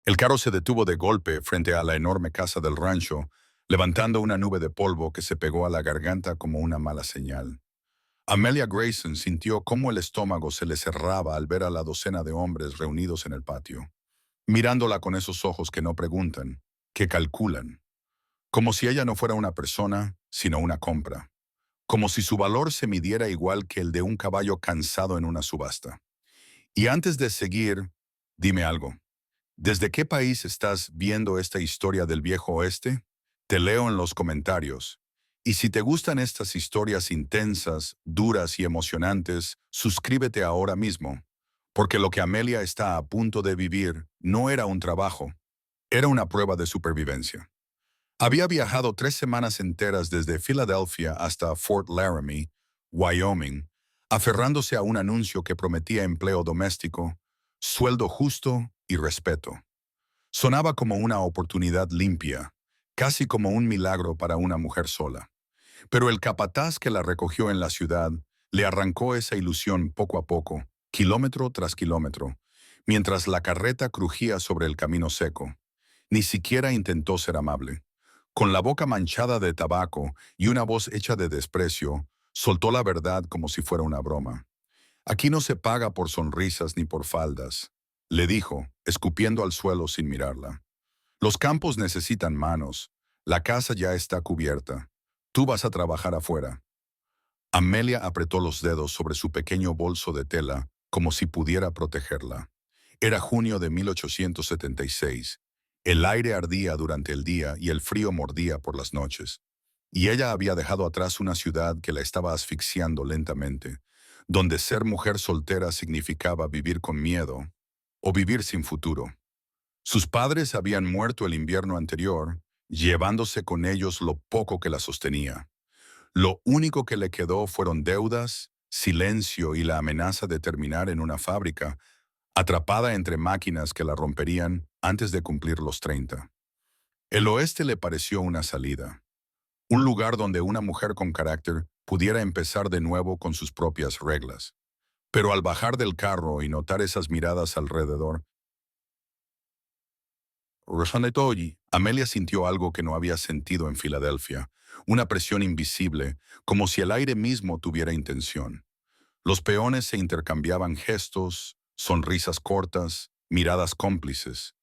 El carro se detuvo de golpe frente a la enorme casa del rancho, levantando una nube de polvo que se pegó a la garganta como una mala señal. Amelia Grayson sintió cómo el estómago se le cerraba al ver a la docena de hombres reunidos en el patio, mirándola con esos ojos que no preguntan, que calculan, como si ella no fuera una persona, sino una compra, como si su valor se midiera igual que el de un caballo cansado en una subasta. Y antes de seguir, dime algo. ¿Desde qué país estás viendo esta historia del viejo oeste? Te leo en los comentarios. Y si te gustan estas historias intensas, duras y emocionantes, suscríbete ahora mismo, porque lo que Amelia está a punto de vivir no era un trabajo, era una prueba de supervivencia. Había viajado 3 semanas enteras desde Filadelfia hasta Fort Laramie, Wyoming, aferrándose a un anuncio que prometía empleo doméstico, sueldo justo y respeto. Sonaba como una oportunidad limpia, casi como un milagro para una mujer sola. Pero el capataz que la recogió en la ciudad le arrancó esa ilusión poco a poco, kilómetro tras kilómetro, mientras la carreta crujía sobre el camino seco. Ni siquiera intentó ser amable. Con la boca manchada de tabaco y una voz hecha de desprecio, soltó la verdad como si fuera una broma. Aquí no se paga por sonrisas ni por faldas, le dijo, escupiendo al suelo sin mirarla. Los campos necesitan manos. La casa ya está cubierta. Tú vas a trabajar afuera. Amelia apretó los dedos sobre su pequeño bolso de tela como si pudiera protegerla. Era junio de 1876. El aire ardía durante el día y el frío mordía por las noches. Y ella había dejado atrás una ciudad que la estaba asfixiando lentamente, donde ser mujer soltera significaba vivir con miedo o vivir sin futuro. Sus padres habían muerto el invierno anterior, llevándose con ellos lo poco que la sostenía. Lo único que le quedó fueron deudas, silencio y la amenaza de terminar en una fábrica, atrapada entre máquinas que la romperían antes de cumplir los 30. El oeste le pareció una salida, un lugar donde una mujer con carácter pudiera empezar de nuevo con sus propias reglas. Pero al bajar del carro y notar esas miradas alrededor, Rosanetoyi, Amelia sintió algo que no había sentido en Filadelfia, una presión invisible, como si el aire mismo tuviera intención. Los peones se intercambiaban gestos, sonrisas cortas, miradas cómplices,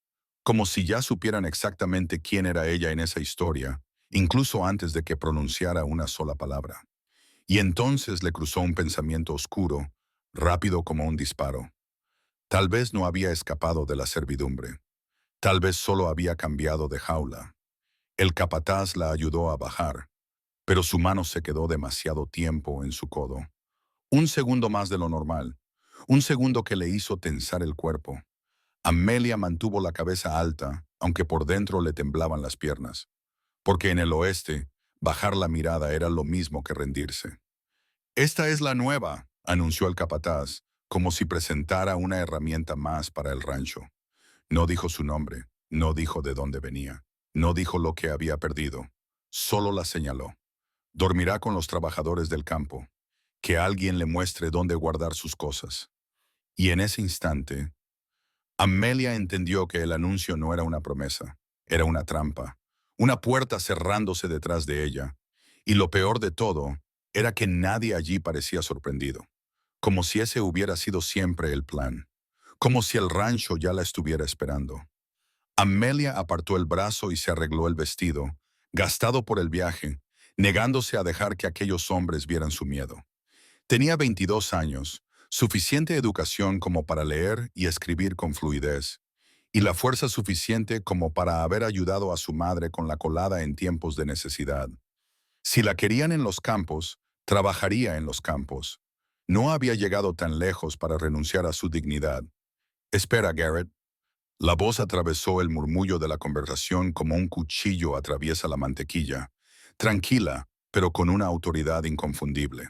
como si ya supieran exactamente quién era ella en esa historia, incluso antes de que pronunciara una sola palabra. Y entonces le cruzó un pensamiento oscuro, rápido como un disparo. Tal vez no había escapado de la servidumbre. Tal vez solo había cambiado de jaula. El capataz la ayudó a bajar, pero su mano se quedó demasiado tiempo en su codo. Un segundo más de lo normal. Un segundo que le hizo tensar el cuerpo. Amelia mantuvo la cabeza alta, aunque por dentro le temblaban las piernas. Porque en el oeste, bajar la mirada era lo mismo que rendirse. Esta es la nueva, anunció el capataz, como si presentara una herramienta más para el rancho. No dijo su nombre, no dijo de dónde venía, no dijo lo que había perdido, solo la señaló. Dormirá con los trabajadores del campo, que alguien le muestre dónde guardar sus cosas. Y en ese instante, Amelia entendió que el anuncio no era una promesa, era una trampa, una puerta cerrándose detrás de ella. Y lo peor de todo era que nadie allí parecía sorprendido, como si ese hubiera sido siempre el plan, como si el rancho ya la estuviera esperando. Amelia apartó el brazo y se arregló el vestido, gastado por el viaje, negándose a dejar que aquellos hombres vieran su miedo. Tenía 22 años, suficiente educación como para leer y escribir con fluidez, y la fuerza suficiente como para haber ayudado a su madre con la colada en tiempos de necesidad. Si la querían en los campos, trabajaría en los campos. No había llegado tan lejos para renunciar a su dignidad. Espera, Garrett. La voz atravesó el murmullo de la conversación como un cuchillo atraviesa la mantequilla, tranquila, pero con una autoridad inconfundible.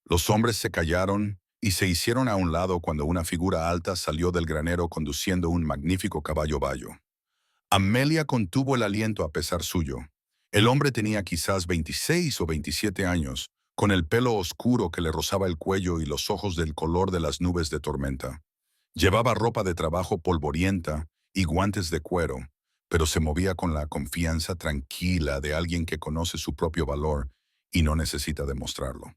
Los hombres se callaron y se hicieron a un lado cuando una figura alta salió del granero conduciendo un magnífico caballo bayo. Amelia contuvo el aliento a pesar suyo. El hombre tenía quizás 26 o 27 años, con el pelo oscuro que le rozaba el cuello y los ojos del color de las nubes de tormenta. Llevaba ropa de trabajo polvorienta y guantes de cuero, pero se movía con la confianza tranquila de alguien que conoce su propio valor y no necesita demostrarlo.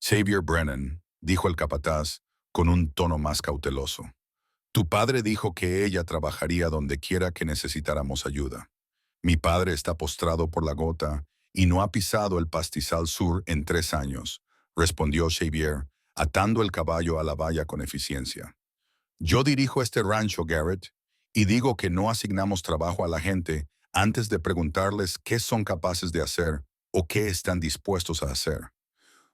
Xavier Brennan, dijo el capataz, con un tono más cauteloso. Tu padre dijo que ella trabajaría donde quiera que necesitáramos ayuda. Mi padre está postrado por la gota y no ha pisado el pastizal sur en 3 años, respondió Xavier, atando el caballo a la valla con eficiencia. Yo dirijo este rancho, Garrett, y digo que no asignamos trabajo a la gente antes de preguntarles qué son capaces de hacer o qué están dispuestos a hacer.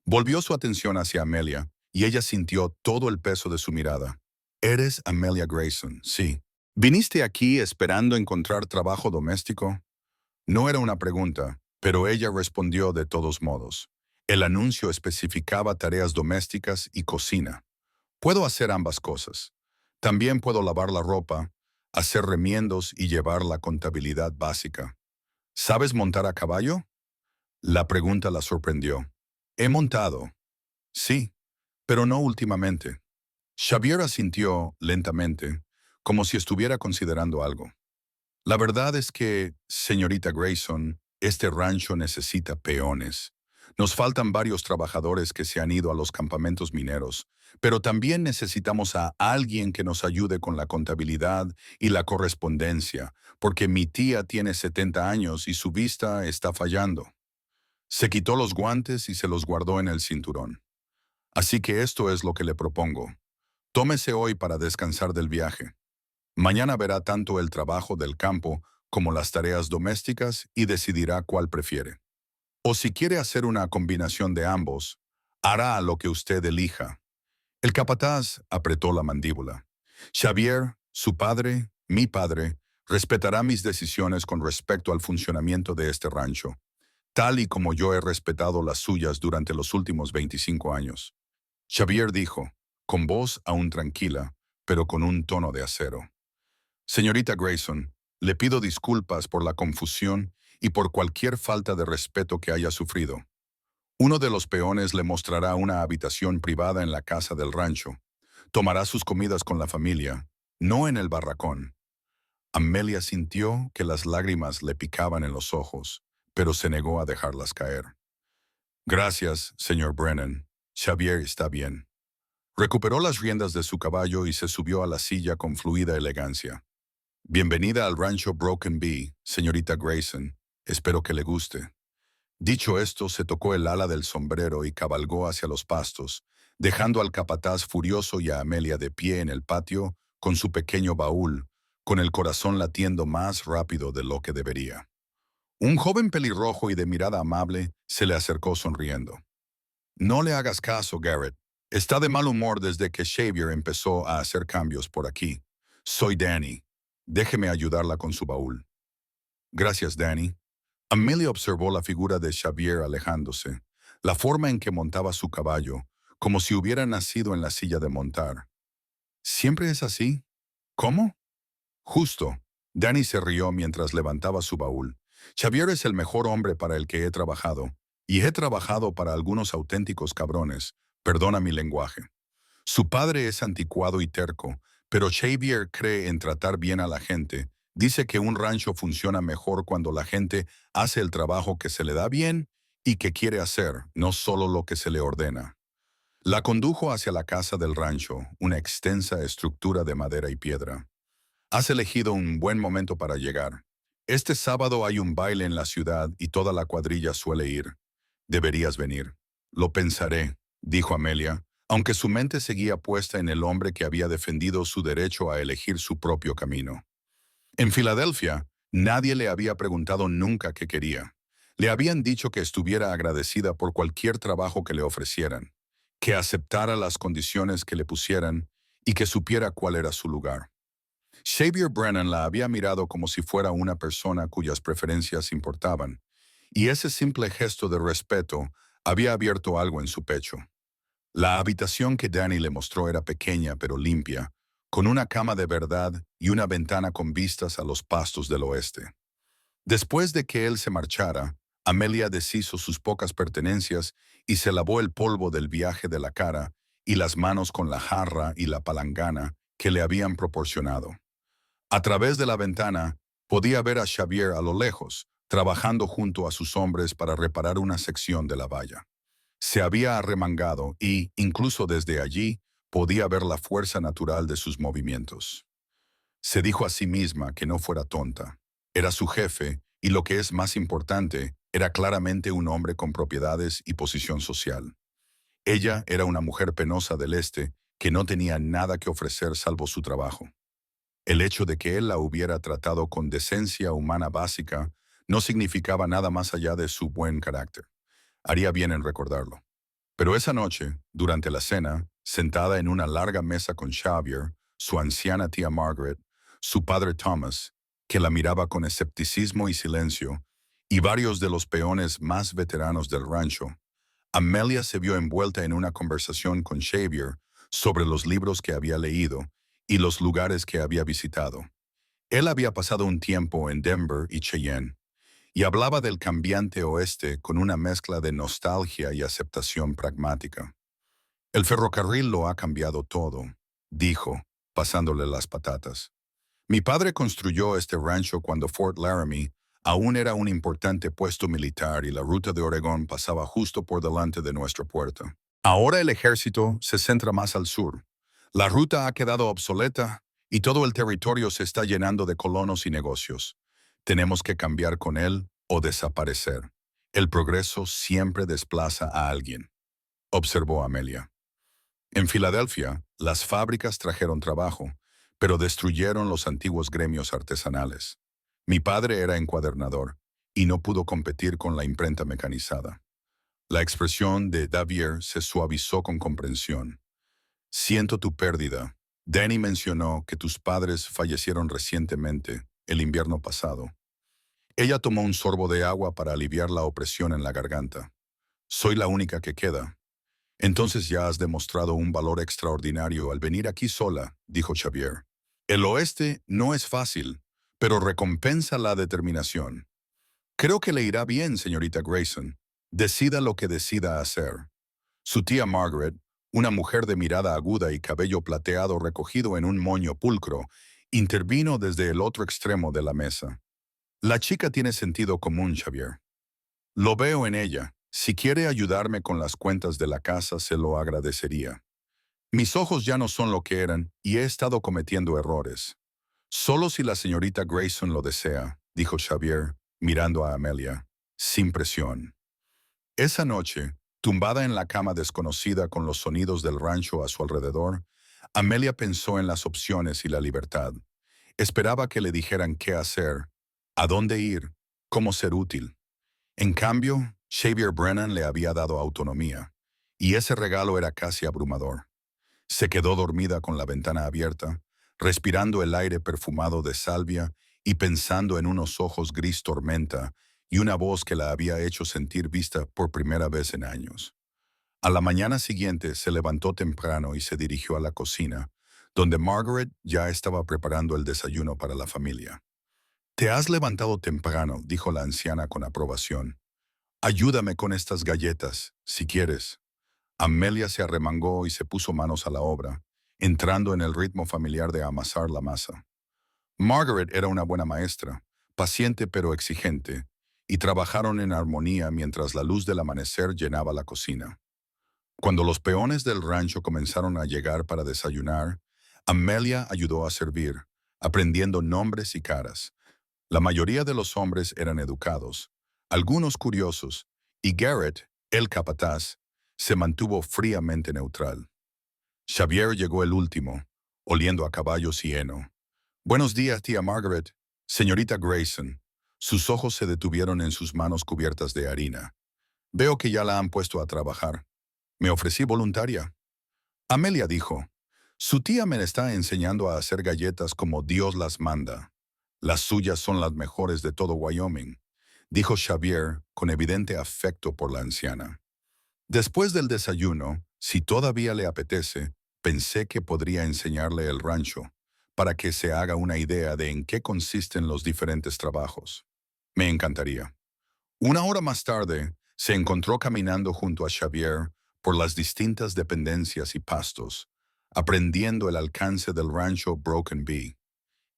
Volvió su atención hacia Amelia, y ella sintió todo el peso de su mirada. Eres Amelia Grayson, sí. ¿Viniste aquí esperando encontrar trabajo doméstico? No era una pregunta, pero ella respondió de todos modos. El anuncio especificaba tareas domésticas y cocina. Puedo hacer ambas cosas. También puedo lavar la ropa, hacer remiendos y llevar la contabilidad básica. ¿Sabes montar a caballo? La pregunta la sorprendió. He montado. Sí, pero no últimamente. Xavier asintió lentamente, como si estuviera considerando algo. La verdad es que, señorita Grayson, este rancho necesita peones. Nos faltan varios trabajadores que se han ido a los campamentos mineros, pero también necesitamos a alguien que nos ayude con la contabilidad y la correspondencia, porque mi tía tiene 70 años y su vista está fallando. Se quitó los guantes y se los guardó en el cinturón. Así que esto es lo que le propongo. Tómese hoy para descansar del viaje. Mañana verá tanto el trabajo del campo como las tareas domésticas y decidirá cuál prefiere. O si quiere hacer una combinación de ambos, hará lo que usted elija. El capataz apretó la mandíbula. Xavier, su padre, mi padre, respetará mis decisiones con respecto al funcionamiento de este rancho, tal y como yo he respetado las suyas durante los últimos 25 años. Xavier dijo, con voz aún tranquila, pero con un tono de acero. Señorita Grayson, le pido disculpas por la confusión y por cualquier falta de respeto que haya sufrido. Uno de los peones le mostrará una habitación privada en la casa del rancho. Tomará sus comidas con la familia, no en el barracón. Amelia sintió que las lágrimas le picaban en los ojos, pero se negó a dejarlas caer. Gracias, señor Brennan. Xavier está bien. Recuperó las riendas de su caballo y se subió a la silla con fluida elegancia. Bienvenida al rancho Broken Bee, señorita Grayson. Espero que le guste. Dicho esto, se tocó el ala del sombrero y cabalgó hacia los pastos, dejando al capataz furioso y a Amelia de pie en el patio con su pequeño baúl, con el corazón latiendo más rápido de lo que debería. Un joven pelirrojo y de mirada amable se le acercó sonriendo. No le hagas caso, Garrett. Está de mal humor desde que Xavier empezó a hacer cambios por aquí. Soy Danny. Déjeme ayudarla con su baúl. Gracias, Danny. Amelia observó la figura de Xavier alejándose, la forma en que montaba su caballo, como si hubiera nacido en la silla de montar. ¿Siempre es así? ¿Cómo? Justo. Danny se rió mientras levantaba su baúl. Xavier es el mejor hombre para el que he trabajado, y he trabajado para algunos auténticos cabrones. Perdona mi lenguaje. Su padre es anticuado y terco, pero Xavier cree en tratar bien a la gente. Dice que un rancho funciona mejor cuando la gente hace el trabajo que se le da bien y que quiere hacer, no solo lo que se le ordena. La condujo hacia la casa del rancho, una extensa estructura de madera y piedra. Has elegido un buen momento para llegar. Este sábado hay un baile en la ciudad y toda la cuadrilla suele ir. Deberías venir. Lo pensaré, dijo Amelia, aunque su mente seguía puesta en el hombre que había defendido su derecho a elegir su propio camino. En Filadelfia, nadie le había preguntado nunca qué quería. Le habían dicho que estuviera agradecida por cualquier trabajo que le ofrecieran, que aceptara las condiciones que le pusieran y que supiera cuál era su lugar. Xavier Brennan la había mirado como si fuera una persona cuyas preferencias importaban, y ese simple gesto de respeto había abierto algo en su pecho. La habitación que Danny le mostró era pequeña pero limpia, con una cama de verdad y una ventana con vistas a los pastos del oeste. Después de que él se marchara, Amelia deshizo sus pocas pertenencias y se lavó el polvo del viaje de la cara y las manos con la jarra y la palangana que le habían proporcionado. A través de la ventana, podía ver a Xavier a lo lejos, trabajando junto a sus hombres para reparar una sección de la valla. Se había arremangado y, incluso desde allí, podía ver la fuerza natural de sus movimientos. Se dijo a sí misma que no fuera tonta. Era su jefe y, lo que es más importante, era claramente un hombre con propiedades y posición social. Ella era una mujer penosa del este que no tenía nada que ofrecer salvo su trabajo. El hecho de que él la hubiera tratado con decencia humana básica no significaba nada más allá de su buen carácter. Haría bien en recordarlo. Pero esa noche, durante la cena, sentada en una larga mesa con Xavier, su anciana tía Margaret, su padre Thomas, que la miraba con escepticismo y silencio, y varios de los peones más veteranos del rancho, Amelia se vio envuelta en una conversación con Xavier sobre los libros que había leído y los lugares que había visitado. Él había pasado un tiempo en Denver y Cheyenne, y hablaba del cambiante oeste con una mezcla de nostalgia y aceptación pragmática. El ferrocarril lo ha cambiado todo, dijo, pasándole las patatas. Mi padre construyó este rancho cuando Fort Laramie aún era un importante puesto militar y la ruta de Oregón pasaba justo por delante de nuestra puerta. Ahora el ejército se centra más al sur. La ruta ha quedado obsoleta y todo el territorio se está llenando de colonos y negocios. Tenemos que cambiar con él o desaparecer. El progreso siempre desplaza a alguien, observó Amelia. En Filadelfia, las fábricas trajeron trabajo, pero destruyeron los antiguos gremios artesanales. Mi padre era encuadernador y no pudo competir con la imprenta mecanizada. La expresión de Davier se suavizó con comprensión. Siento tu pérdida. Danny mencionó que tus padres fallecieron recientemente, el invierno pasado. Ella tomó un sorbo de agua para aliviar la opresión en la garganta. Soy la única que queda. Entonces ya has demostrado un valor extraordinario al venir aquí sola, dijo Xavier. El oeste no es fácil, pero recompensa la determinación. Creo que le irá bien, señorita Grayson. Decida lo que decida hacer. Su tía Margaret, una mujer de mirada aguda y cabello plateado recogido en un moño pulcro, intervino desde el otro extremo de la mesa. La chica tiene sentido común, Xavier. Lo veo en ella. Si quiere ayudarme con las cuentas de la casa, se lo agradecería. Mis ojos ya no son lo que eran y he estado cometiendo errores. Solo si la señorita Grayson lo desea, dijo Xavier, mirando a Amelia, sin presión. Esa noche, tumbada en la cama desconocida con los sonidos del rancho a su alrededor, Amelia pensó en las opciones y la libertad. Esperaba que le dijeran qué hacer, a dónde ir, cómo ser útil. En cambio, Xavier Brennan le había dado autonomía, y ese regalo era casi abrumador. Se quedó dormida con la ventana abierta, respirando el aire perfumado de salvia y pensando en unos ojos gris tormenta y una voz que la había hecho sentir vista por primera vez en años. A la mañana siguiente se levantó temprano y se dirigió a la cocina, donde Margaret ya estaba preparando el desayuno para la familia. Te has levantado temprano, dijo la anciana con aprobación. Ayúdame con estas galletas, si quieres. Amelia se arremangó y se puso manos a la obra, entrando en el ritmo familiar de amasar la masa. Margaret era una buena maestra, paciente pero exigente, y trabajaron en armonía mientras la luz del amanecer llenaba la cocina. Cuando los peones del rancho comenzaron a llegar para desayunar, Amelia ayudó a servir, aprendiendo nombres y caras. La mayoría de los hombres eran educados, algunos curiosos, y Garrett, el capataz, se mantuvo fríamente neutral. Xavier llegó el último, oliendo a caballos y heno. Buenos días, tía Margaret. Señorita Grayson. Sus ojos se detuvieron en sus manos cubiertas de harina. Veo que ya la han puesto a trabajar. Me ofrecí voluntaria. Amelia dijo, su tía me está enseñando a hacer galletas como Dios las manda. Las suyas son las mejores de todo Wyoming, dijo Xavier con evidente afecto por la anciana. Después del desayuno, si todavía le apetece, pensé que podría enseñarle el rancho, para que se haga una idea de en qué consisten los diferentes trabajos. Me encantaría. Una hora más tarde, se encontró caminando junto a Xavier por las distintas dependencias y pastos, aprendiendo el alcance del rancho Broken Bee.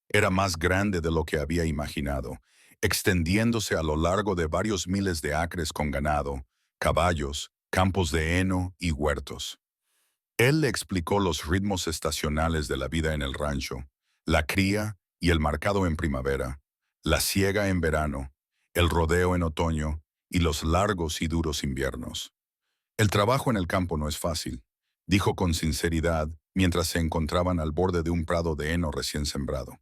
Era más grande de lo que había imaginado, extendiéndose a lo largo de varios miles de acres con ganado, caballos, campos de heno y huertos. Él le explicó los ritmos estacionales de la vida en el rancho, la cría y el marcado en primavera, la siega en verano, el rodeo en otoño y los largos y duros inviernos. El trabajo en el campo no es fácil, dijo con sinceridad mientras se encontraban al borde de un prado de heno recién sembrado.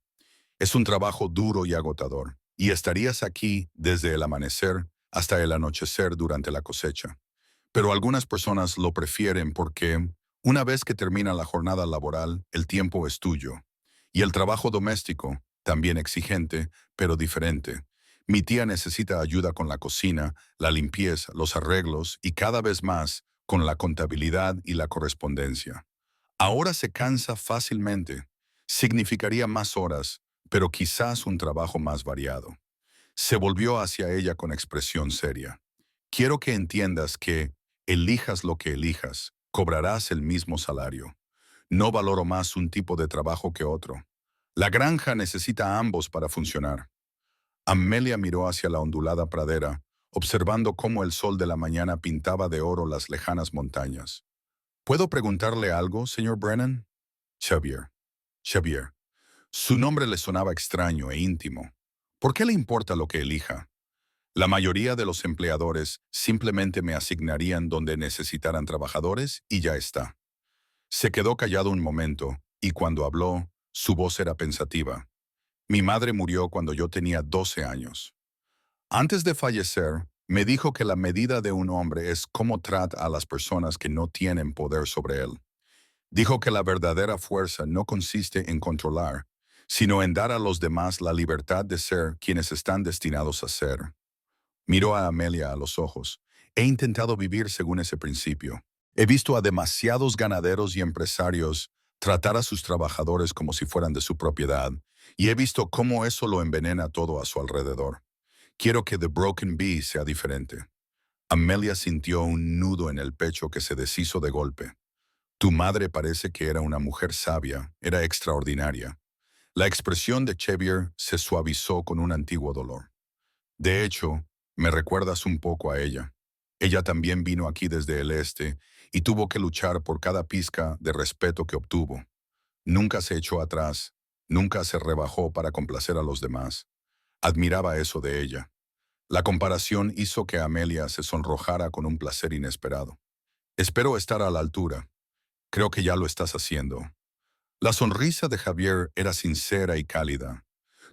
Es un trabajo duro y agotador, y estarías aquí desde el amanecer hasta el anochecer durante la cosecha. Pero algunas personas lo prefieren porque, una vez que termina la jornada laboral, el tiempo es tuyo. Y el trabajo doméstico, también exigente, pero diferente. Mi tía necesita ayuda con la cocina, la limpieza, los arreglos y cada vez más con la contabilidad y la correspondencia. Ahora se cansa fácilmente. Significaría más horas, pero quizás un trabajo más variado. Se volvió hacia ella con expresión seria. Quiero que entiendas que, elijas lo que elijas, cobrarás el mismo salario. No valoro más un tipo de trabajo que otro. La granja necesita a ambos para funcionar. Amelia miró hacia la ondulada pradera, observando cómo el sol de la mañana pintaba de oro las lejanas montañas. ¿Puedo preguntarle algo, señor Brennan? Xavier. Xavier. Su nombre le sonaba extraño e íntimo. ¿Por qué le importa lo que elija? La mayoría de los empleadores simplemente me asignarían donde necesitaran trabajadores y ya está. Se quedó callado un momento, y cuando habló, su voz era pensativa. Mi madre murió cuando yo tenía 12 años. Antes de fallecer, me dijo que la medida de un hombre es cómo trata a las personas que no tienen poder sobre él. Dijo que la verdadera fuerza no consiste en controlar, sino en dar a los demás la libertad de ser quienes están destinados a ser. Miró a Amelia a los ojos. He intentado vivir según ese principio. He visto a demasiados ganaderos y empresarios tratar a sus trabajadores como si fueran de su propiedad, y he visto cómo eso lo envenena todo a su alrededor. Quiero que The Broken Bee sea diferente. Amelia sintió un nudo en el pecho que se deshizo de golpe. Tu madre parece que era una mujer sabia, era extraordinaria. La expresión de Xavier se suavizó con un antiguo dolor. De hecho, me recuerdas un poco a ella. Ella también vino aquí desde el este y tuvo que luchar por cada pizca de respeto que obtuvo. Nunca se echó atrás, nunca se rebajó para complacer a los demás. Admiraba eso de ella. La comparación hizo que Amelia se sonrojara con un placer inesperado. Espero estar a la altura. Creo que ya lo estás haciendo. La sonrisa de Javier era sincera y cálida.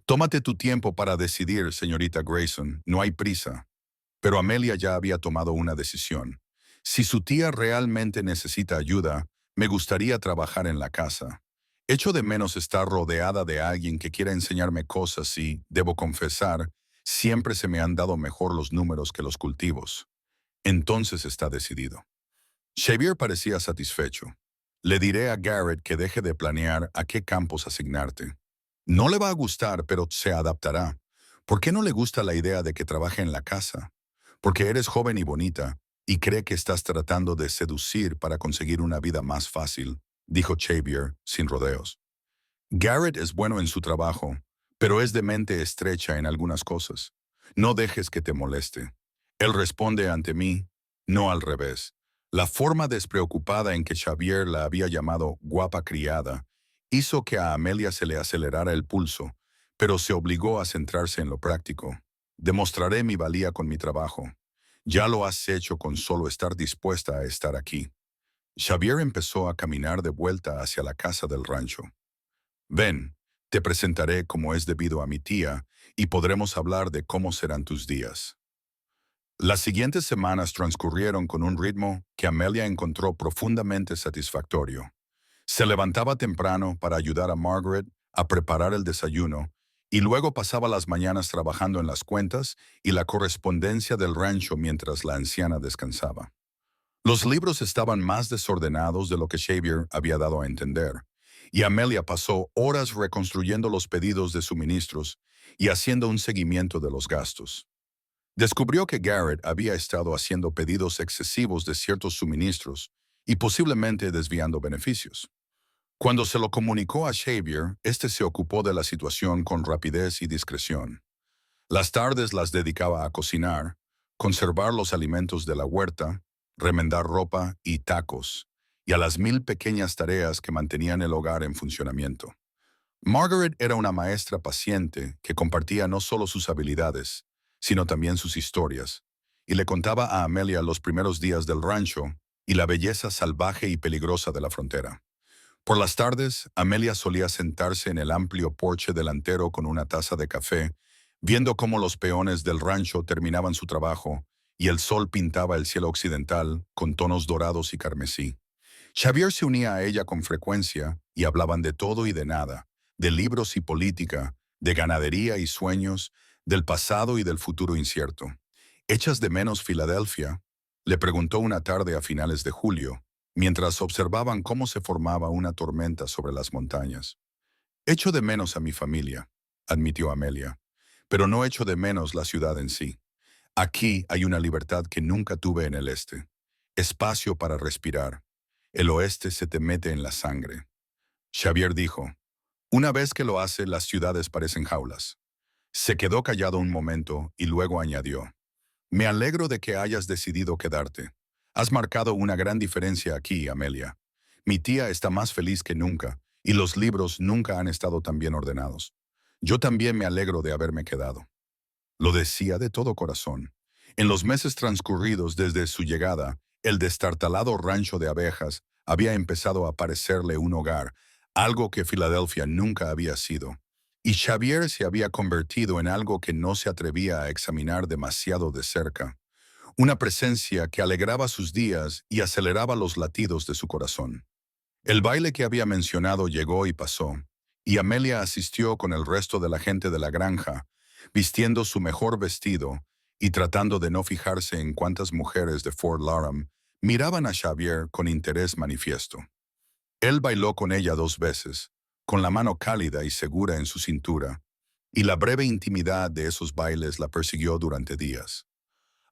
Tómate tu tiempo para decidir, señorita Grayson, no hay prisa. Pero Amelia ya había tomado una decisión. Si su tía realmente necesita ayuda, me gustaría trabajar en la casa. Echo de menos estar rodeada de alguien que quiera enseñarme cosas y, debo confesar, siempre se me han dado mejor los números que los cultivos. Entonces está decidido. Xavier parecía satisfecho. Le diré a Garrett que deje de planear a qué campos asignarte. No le va a gustar, pero se adaptará. ¿Por qué no le gusta la idea de que trabaje en la casa? Porque eres joven y bonita, y cree que estás tratando de seducir para conseguir una vida más fácil, dijo Xavier, sin rodeos. Garrett es bueno en su trabajo, pero es de mente estrecha en algunas cosas. No dejes que te moleste. Él responde ante mí, no al revés. La forma despreocupada en que Xavier la había llamado guapa criada hizo que a Amelia se le acelerara el pulso, pero se obligó a centrarse en lo práctico. Demostraré mi valía con mi trabajo. Ya lo has hecho con solo estar dispuesta a estar aquí. Xavier empezó a caminar de vuelta hacia la casa del rancho. Ven, te presentaré como es debido a mi tía y podremos hablar de cómo serán tus días. Las siguientes semanas transcurrieron con un ritmo que Amelia encontró profundamente satisfactorio. Se levantaba temprano para ayudar a Margaret a preparar el desayuno y luego pasaba las mañanas trabajando en las cuentas y la correspondencia del rancho mientras la anciana descansaba. Los libros estaban más desordenados de lo que Xavier había dado a entender, y Amelia pasó horas reconstruyendo los pedidos de suministros y haciendo un seguimiento de los gastos. Descubrió que Garrett había estado haciendo pedidos excesivos de ciertos suministros y posiblemente desviando beneficios. Cuando se lo comunicó a Xavier, este se ocupó de la situación con rapidez y discreción. Las tardes las dedicaba a cocinar, conservar los alimentos de la huerta, remendar ropa y tacos, y a las mil pequeñas tareas que mantenían el hogar en funcionamiento. Margaret era una maestra paciente que compartía no solo sus habilidades, sino también sus historias, y le contaba a Amelia los primeros días del rancho y la belleza salvaje y peligrosa de la frontera. Por las tardes, Amelia solía sentarse en el amplio porche delantero con una taza de café, viendo cómo los peones del rancho terminaban su trabajo y el sol pintaba el cielo occidental con tonos dorados y carmesí. Xavier se unía a ella con frecuencia y hablaban de todo y de nada, de libros y política, de ganadería y sueños, del pasado y del futuro incierto. ¿Echas de menos Filadelfia? Le preguntó una tarde a finales de julio, mientras observaban cómo se formaba una tormenta sobre las montañas. Echo de menos a mi familia, admitió Amelia, pero no echo de menos la ciudad en sí. Aquí hay una libertad que nunca tuve en el este. Espacio para respirar. El oeste se te mete en la sangre. Xavier dijo, una vez que lo hace, las ciudades parecen jaulas. Se quedó callado un momento y luego añadió, me alegro de que hayas decidido quedarte. Has marcado una gran diferencia aquí, Amelia. Mi tía está más feliz que nunca, y los libros nunca han estado tan bien ordenados. Yo también me alegro de haberme quedado. Lo decía de todo corazón. En los meses transcurridos desde su llegada, el destartalado rancho de abejas había empezado a parecerle un hogar, algo que Filadelfia nunca había sido. Y Xavier se había convertido en algo que no se atrevía a examinar demasiado de cerca, una presencia que alegraba sus días y aceleraba los latidos de su corazón. El baile que había mencionado llegó y pasó, y Amelia asistió con el resto de la gente de la granja, vistiendo su mejor vestido y tratando de no fijarse en cuántas mujeres de Fort Laram miraban a Xavier con interés manifiesto. Él bailó con ella 2 veces, con la mano cálida y segura en su cintura, y la breve intimidad de esos bailes la persiguió durante días.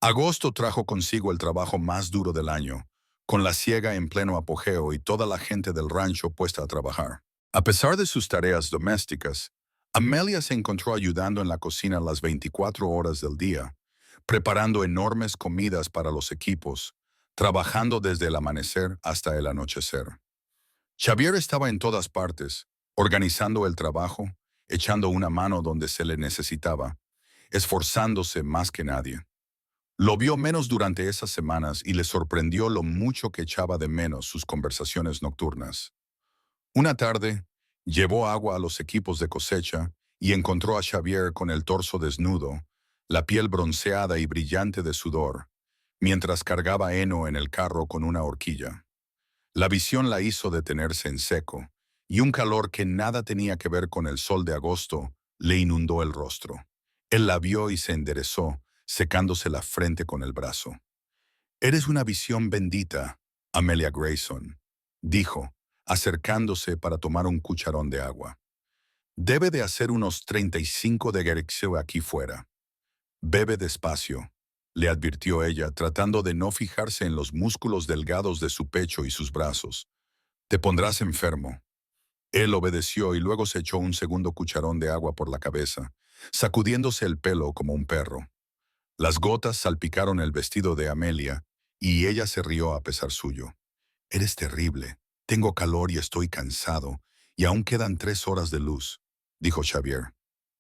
Agosto trajo consigo el trabajo más duro del año, con la siega en pleno apogeo y toda la gente del rancho puesta a trabajar. A pesar de sus tareas domésticas, Amelia se encontró ayudando en la cocina las 24 horas del día, preparando enormes comidas para los equipos, trabajando desde el amanecer hasta el anochecer. Xavier estaba en todas partes, organizando el trabajo, echando una mano donde se le necesitaba, esforzándose más que nadie. Lo vio menos durante esas semanas y le sorprendió lo mucho que echaba de menos sus conversaciones nocturnas. Una tarde, llevó agua a los equipos de cosecha y encontró a Xavier con el torso desnudo, la piel bronceada y brillante de sudor, mientras cargaba heno en el carro con una horquilla. La visión la hizo detenerse en seco, y un calor que nada tenía que ver con el sol de agosto le inundó el rostro. Él la vio y se enderezó, secándose la frente con el brazo. «Eres una visión bendita, Amelia Grayson», dijo, acercándose para tomar un cucharón de agua. «Debe de hacer unos 35 de Gerexio aquí fuera. Bebe despacio», le advirtió ella, tratando de no fijarse en los músculos delgados de su pecho y sus brazos. «Te pondrás enfermo». Él obedeció y luego se echó un segundo cucharón de agua por la cabeza, sacudiéndose el pelo como un perro. Las gotas salpicaron el vestido de Amelia, y ella se rió a pesar suyo. «Eres terrible. Tengo calor y estoy cansado, y aún quedan 3 horas de luz», dijo Xavier.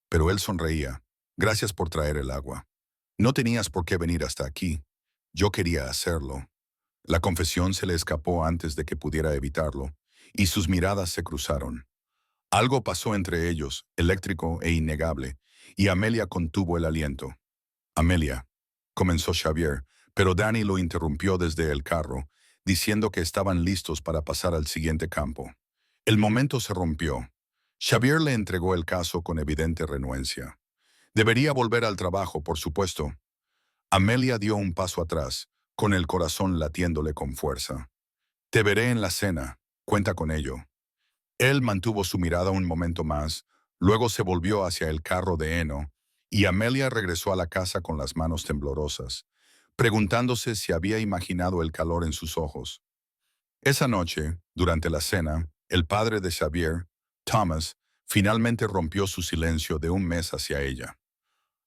Pero él sonreía. «Gracias por traer el agua. No tenías por qué venir hasta aquí. Yo quería hacerlo». La confesión se le escapó antes de que pudiera evitarlo, y sus miradas se cruzaron. Algo pasó entre ellos, eléctrico e innegable, y Amelia contuvo el aliento. «Amelia», comenzó Xavier, pero Danny lo interrumpió desde el carro, diciendo que estaban listos para pasar al siguiente campo. El momento se rompió. Xavier le entregó el caso con evidente renuencia. Debería volver al trabajo, por supuesto. Amelia dio un paso atrás, con el corazón latiéndole con fuerza. «Te veré en la cena. Cuenta con ello». Él mantuvo su mirada un momento más, luego se volvió hacia el carro de heno, y Amelia regresó a la casa con las manos temblorosas, preguntándose si había imaginado el calor en sus ojos. Esa noche, durante la cena, El padre de Xavier, Thomas, finalmente rompió su silencio de un mes hacia ella.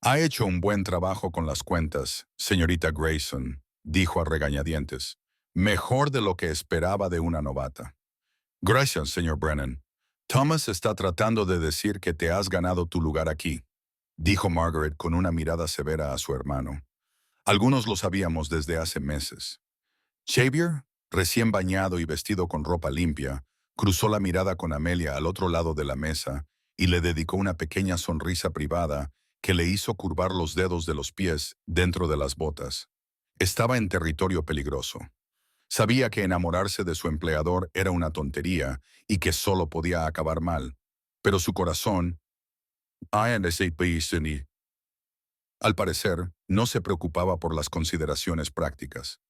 Ha hecho un buen trabajo con las cuentas, señorita Grayson, dijo a regañadientes. Mejor de lo que esperaba de una novata. Gracias, señor Brennan. Thomas está tratando de decir que te has ganado tu lugar aquí, dijo Margaret con una mirada severa a su hermano. Algunos lo sabíamos desde hace meses. Xavier, recién bañado y vestido con ropa limpia, cruzó la mirada con Amelia al otro lado de la mesa y le dedicó una pequeña sonrisa privada que le hizo curvar los dedos de los pies dentro de las botas. Estaba en territorio peligroso. Sabía que enamorarse de su empleador era una tontería y que solo podía acabar mal, pero su corazón, al parecer, no se preocupaba por las consideraciones prácticas.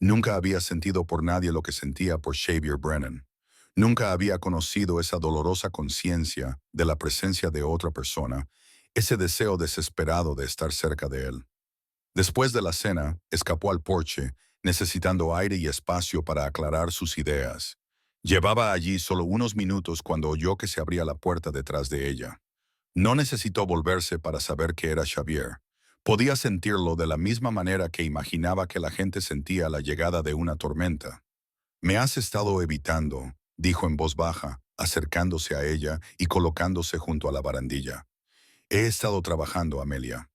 Nunca había sentido por nadie lo que sentía por Xavier Brennan. Nunca había conocido esa dolorosa conciencia de la presencia de otra persona, ese deseo desesperado de estar cerca de él. Después de la cena, escapó al porche, necesitando aire y espacio para aclarar sus ideas. Llevaba allí solo unos minutos cuando oyó que se abría la puerta detrás de ella. No necesitó volverse para saber que era Xavier. Podía sentirlo de la misma manera que imaginaba que la gente sentía la llegada de una tormenta. «Me has estado evitando», dijo en voz baja, acercándose a ella y colocándose junto a la barandilla. «He estado trabajando, Amelia».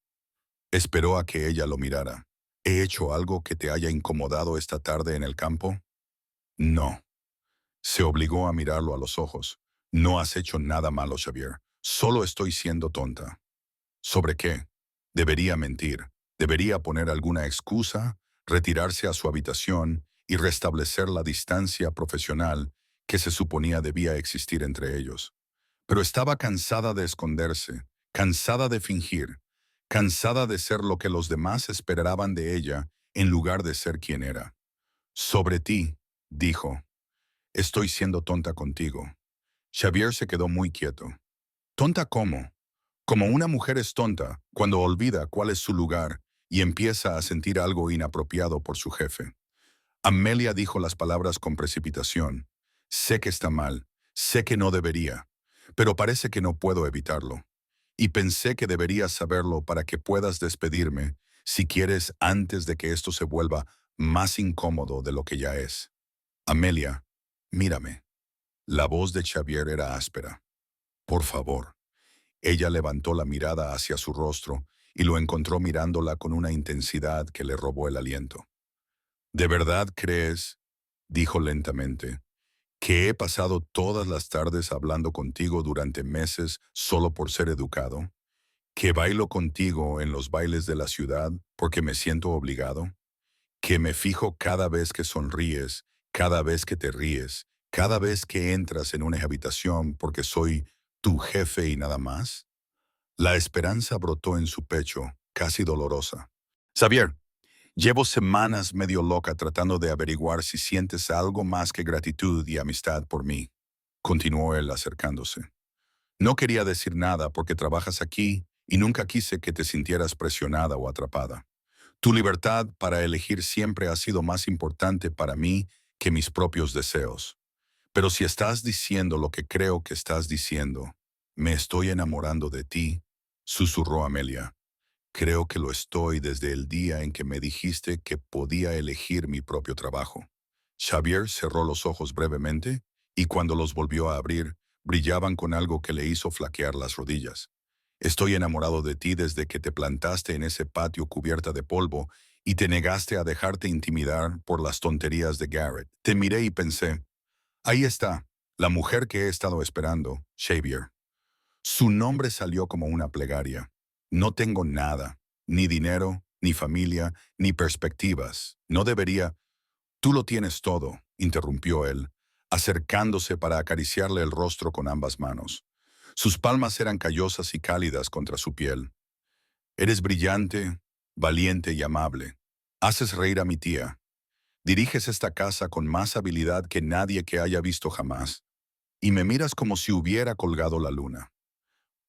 Esperó a que ella lo mirara. «¿He hecho algo que te haya incomodado esta tarde en el campo?» «No». Se obligó a mirarlo a los ojos. «No has hecho nada malo, Xavier. Solo estoy siendo tonta». ¿Sobre qué? Debería mentir. Debería poner alguna excusa, retirarse a su habitación y restablecer la distancia profesional que se suponía debía existir entre ellos. Pero estaba cansada de esconderse, cansada de fingir, cansada de ser lo que los demás esperaban de ella en lugar de ser quien era. «Sobre ti», dijo. «Estoy siendo tonta contigo». Xavier se quedó muy quieto. ¿Tonta cómo? Como una mujer es tonta cuando olvida cuál es su lugar y empieza a sentir algo inapropiado por su jefe. Amelia dijo las palabras con precipitación. «Sé que está mal, sé que no debería, pero parece que no puedo evitarlo. Y pensé que deberías saberlo para que puedas despedirme, si quieres, antes de que esto se vuelva más incómodo de lo que ya es». «Amelia, mírame». La voz de Xavier era áspera. «Por favor». Ella levantó la mirada hacia su rostro y lo encontró mirándola con una intensidad que le robó el aliento. «¿De verdad crees?» dijo lentamente, «que he pasado todas las tardes hablando contigo durante meses solo por ser educado? ¿Que bailo contigo en los bailes de la ciudad porque me siento obligado? ¿Que me fijo cada vez que sonríes, cada vez que te ríes, cada vez que entras en una habitación porque soy tu jefe y nada más?» La esperanza brotó en su pecho, casi dolorosa. «Xavier, llevo semanas medio loca tratando de averiguar si sientes algo más que gratitud y amistad por mí», continuó él acercándose. «No quería decir nada porque trabajas aquí y nunca quise que te sintieras presionada o atrapada. Tu libertad para elegir siempre ha sido más importante para mí que mis propios deseos. Pero si estás diciendo lo que creo que estás diciendo, me estoy enamorando de ti», susurró Amelia. «Creo que lo estoy desde el día en que me dijiste que podía elegir mi propio trabajo». Xavier cerró los ojos brevemente y cuando los volvió a abrir, brillaban con algo que le hizo flaquear las rodillas. «Estoy enamorado de ti desde que te plantaste en ese patio cubierta de polvo y te negaste a dejarte intimidar por las tonterías de Garrett. Te miré y pensé, ahí está, la mujer que he estado esperando, Xavier». Su nombre salió como una plegaria. «No tengo nada, ni dinero, ni familia, ni perspectivas. No debería». «Tú lo tienes todo», interrumpió él, acercándose para acariciarle el rostro con ambas manos. Sus palmas eran callosas y cálidas contra su piel. «Eres brillante, valiente y amable. Haces reír a mi tía. Diriges esta casa con más habilidad que nadie que haya visto jamás. Y me miras como si hubiera colgado la luna.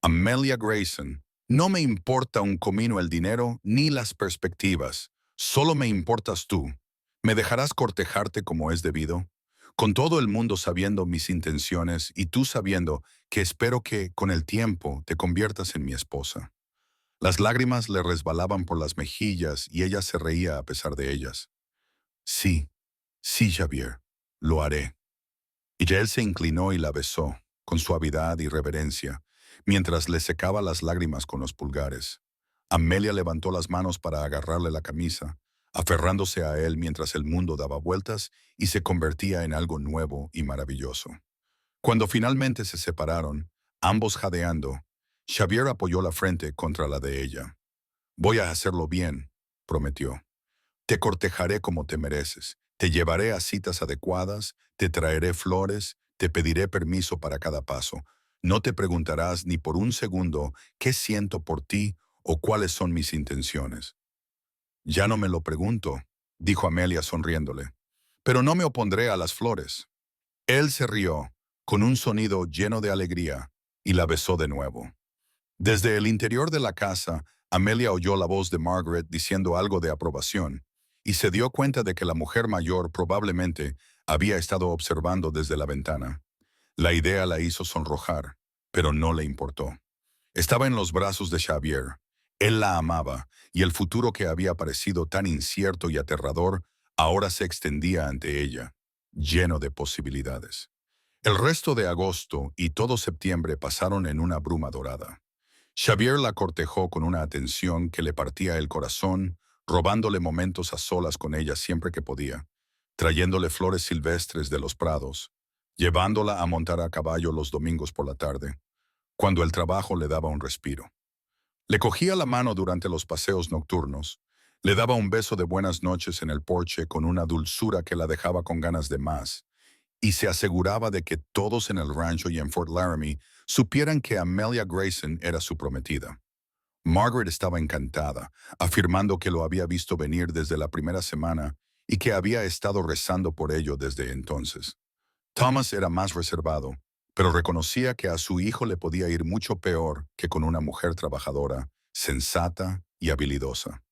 Amelia Grayson, no me importa un comino el dinero ni las perspectivas. Solo me importas tú. ¿Me dejarás cortejarte como es debido? Con todo el mundo sabiendo mis intenciones y tú sabiendo que espero que, con el tiempo, te conviertas en mi esposa. Las lágrimas le resbalaban por las mejillas y ella se reía a pesar de ellas. Sí, sí, Xavier, lo haré. Y él se inclinó y la besó, con suavidad y reverencia, mientras le secaba las lágrimas con los pulgares. Amelia levantó las manos para agarrarle la camisa, aferrándose a él mientras el mundo daba vueltas y se convertía en algo nuevo y maravilloso. Cuando finalmente se separaron, ambos jadeando, Xavier apoyó la frente contra la de ella. Voy a hacerlo bien, prometió. Te cortejaré como te mereces, te llevaré a citas adecuadas, te traeré flores, te pediré permiso para cada paso. No te preguntarás ni por un segundo qué siento por ti o cuáles son mis intenciones. Ya no me lo pregunto, dijo Amelia sonriéndole, pero no me opondré a las flores. Él se rió, con un sonido lleno de alegría, y la besó de nuevo. Desde el interior de la casa, Amelia oyó la voz de Margaret diciendo algo de aprobación, y se dio cuenta de que la mujer mayor probablemente había estado observando desde la ventana. La idea la hizo sonrojar, pero no le importó. Estaba en los brazos de Xavier. Él la amaba, y el futuro que había parecido tan incierto y aterrador ahora se extendía ante ella, lleno de posibilidades. El resto de agosto y todo septiembre pasaron en una bruma dorada. Xavier la cortejó con una atención que le partía el corazón, robándole momentos a solas con ella siempre que podía, trayéndole flores silvestres de los prados, llevándola a montar a caballo los domingos por la tarde, cuando el trabajo le daba un respiro. Le cogía la mano durante los paseos nocturnos, le daba un beso de buenas noches en el porche con una dulzura que la dejaba con ganas de más, y se aseguraba de que todos en el rancho y en Fort Laramie supieran que Amelia Grayson era su prometida. Margaret estaba encantada, afirmando que lo había visto venir desde la primera semana y que había estado rezando por ello desde entonces. Thomas era más reservado, pero reconocía que a su hijo le podía ir mucho peor que con una mujer trabajadora, sensata y habilidosa.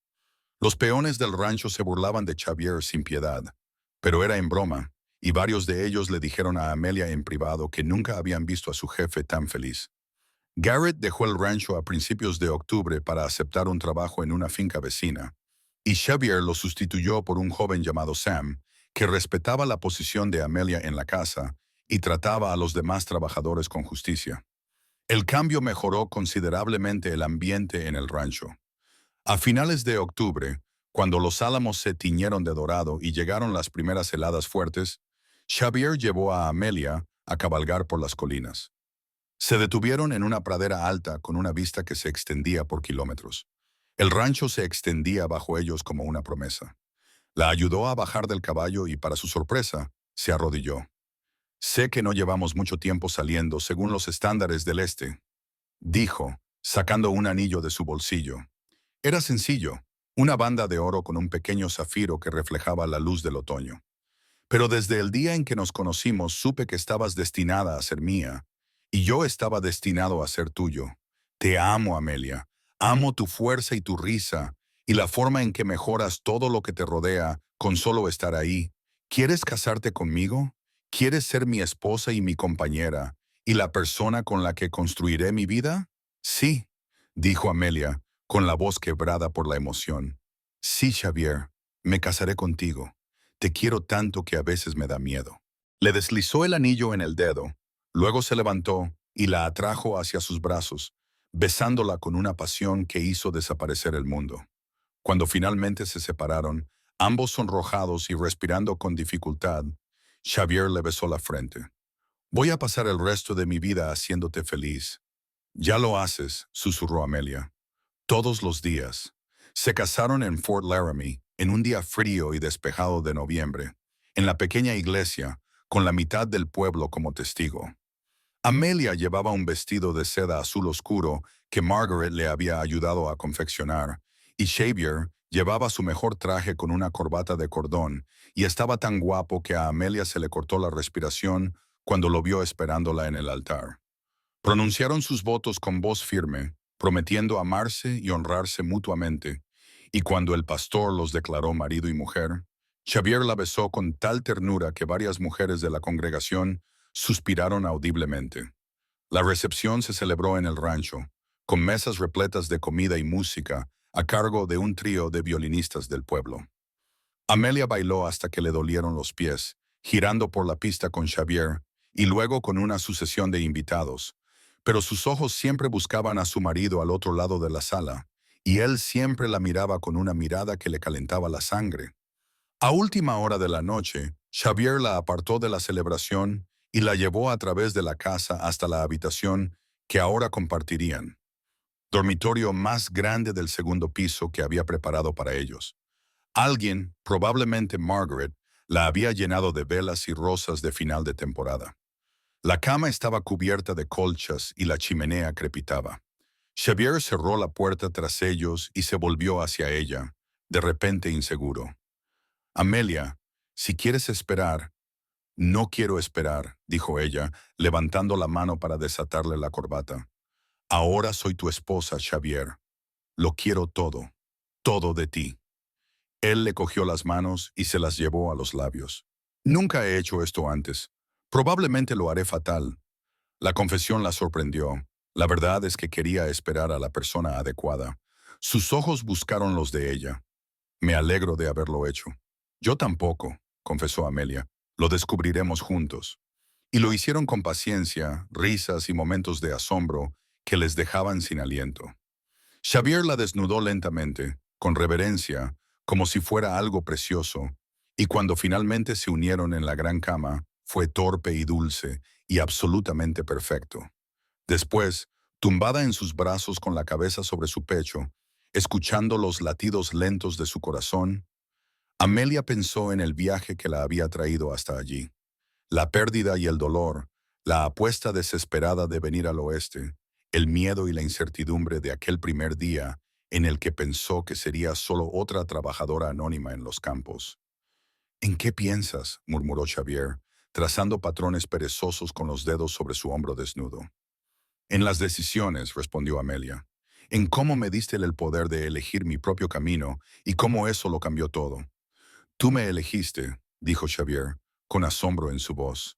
Los peones del rancho se burlaban de Xavier sin piedad, pero era en broma, y varios de ellos le dijeron a Amelia en privado que nunca habían visto a su jefe tan feliz. Garrett dejó el rancho a principios de octubre para aceptar un trabajo en una finca vecina, y Xavier lo sustituyó por un joven llamado Sam, que respetaba la posición de Amelia en la casa y trataba a los demás trabajadores con justicia. El cambio mejoró considerablemente el ambiente en el rancho. A finales de octubre, cuando los álamos se tiñeron de dorado y llegaron las primeras heladas fuertes, Xavier llevó a Amelia a cabalgar por las colinas. Se detuvieron en una pradera alta con una vista que se extendía por kilómetros. El rancho se extendía bajo ellos como una promesa. La ayudó a bajar del caballo y, para su sorpresa, se arrodilló. Sé que no llevamos mucho tiempo saliendo según los estándares del este, dijo, sacando un anillo de su bolsillo. Era sencillo, una banda de oro con un pequeño zafiro que reflejaba la luz del otoño. Pero desde el día en que nos conocimos supe que estabas destinada a ser mía, y yo estaba destinado a ser tuyo. Te amo, Amelia. Amo tu fuerza y tu risa, y la forma en que mejoras todo lo que te rodea con solo estar ahí. ¿Quieres casarte conmigo? ¿Quieres ser mi esposa y mi compañera, y la persona con la que construiré mi vida? Sí, dijo Amelia, con la voz quebrada por la emoción. Sí, Xavier, me casaré contigo. Te quiero tanto que a veces me da miedo. Le deslizó el anillo en el dedo, luego se levantó y la atrajo hacia sus brazos, besándola con una pasión que hizo desaparecer el mundo. Cuando finalmente se separaron, ambos sonrojados y respirando con dificultad, Xavier le besó la frente. Voy a pasar el resto de mi vida haciéndote feliz. Ya lo haces, susurró Amelia. Todos los días. Se casaron en Fort Laramie, en un día frío y despejado de noviembre, en la pequeña iglesia, con la mitad del pueblo como testigo. Amelia llevaba un vestido de seda azul oscuro que Margaret le había ayudado a confeccionar, y Xavier llevaba su mejor traje con una corbata de cordón, y estaba tan guapo que a Amelia se le cortó la respiración cuando lo vio esperándola en el altar. Pronunciaron sus votos con voz firme, prometiendo amarse y honrarse mutuamente, y cuando el pastor los declaró marido y mujer, Xavier la besó con tal ternura que varias mujeres de la congregación suspiraron audiblemente. La recepción se celebró en el rancho, con mesas repletas de comida y música, a cargo de un trío de violinistas del pueblo. Amelia bailó hasta que le dolieron los pies, girando por la pista con Xavier y luego con una sucesión de invitados, pero sus ojos siempre buscaban a su marido al otro lado de la sala, y él siempre la miraba con una mirada que le calentaba la sangre. A última hora de la noche, Xavier la apartó de la celebración y la llevó a través de la casa hasta la habitación que ahora compartirían, dormitorio más grande del segundo piso que había preparado para ellos. Alguien, probablemente Margaret, la había llenado de velas y rosas de final de temporada. La cama estaba cubierta de colchas y la chimenea crepitaba. Xavier cerró la puerta tras ellos y se volvió hacia ella, de repente inseguro. Amelia, si quieres esperar. No quiero esperar, dijo ella, levantando la mano para desatarle la corbata. Ahora soy tu esposa, Xavier. Lo quiero todo, todo de ti. Él le cogió las manos y se las llevó a los labios. Nunca he hecho esto antes. Probablemente lo haré fatal. La confesión la sorprendió. La verdad es que quería esperar a la persona adecuada. Sus ojos buscaron los de ella. Me alegro de haberlo hecho. Yo tampoco, confesó Amelia. Lo descubriremos juntos. Y lo hicieron con paciencia, risas y momentos de asombro que les dejaban sin aliento. Xavier la desnudó lentamente, con reverencia, como si fuera algo precioso, y cuando finalmente se unieron en la gran cama, fue torpe y dulce y absolutamente perfecto. Después, tumbada en sus brazos con la cabeza sobre su pecho, escuchando los latidos lentos de su corazón, Amelia pensó en el viaje que la había traído hasta allí. La pérdida y el dolor, la apuesta desesperada de venir al oeste, el miedo y la incertidumbre de aquel primer día en el que pensó que sería solo otra trabajadora anónima en los campos. ¿En qué piensas?, murmuró Xavier, trazando patrones perezosos con los dedos sobre su hombro desnudo. En las decisiones, respondió Amelia. En cómo me diste el poder de elegir mi propio camino y cómo eso lo cambió todo. Tú me elegiste, dijo Xavier, con asombro en su voz.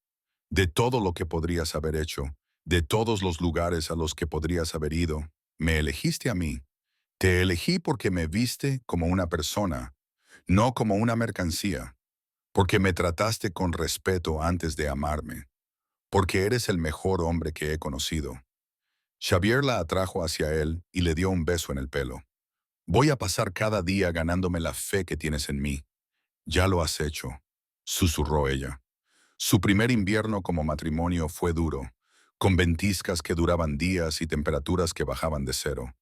De todo lo que podrías haber hecho, de todos los lugares a los que podrías haber ido, me elegiste a mí. Te elegí porque me viste como una persona, no como una mercancía, porque me trataste con respeto antes de amarme, porque eres el mejor hombre que he conocido. Xavier la atrajo hacia él y le dio un beso en el pelo. Voy a pasar cada día ganándome la fe que tienes en mí. Ya lo has hecho, susurró ella. Su primer invierno como matrimonio fue duro, con ventiscas que duraban días y temperaturas que bajaban de cero.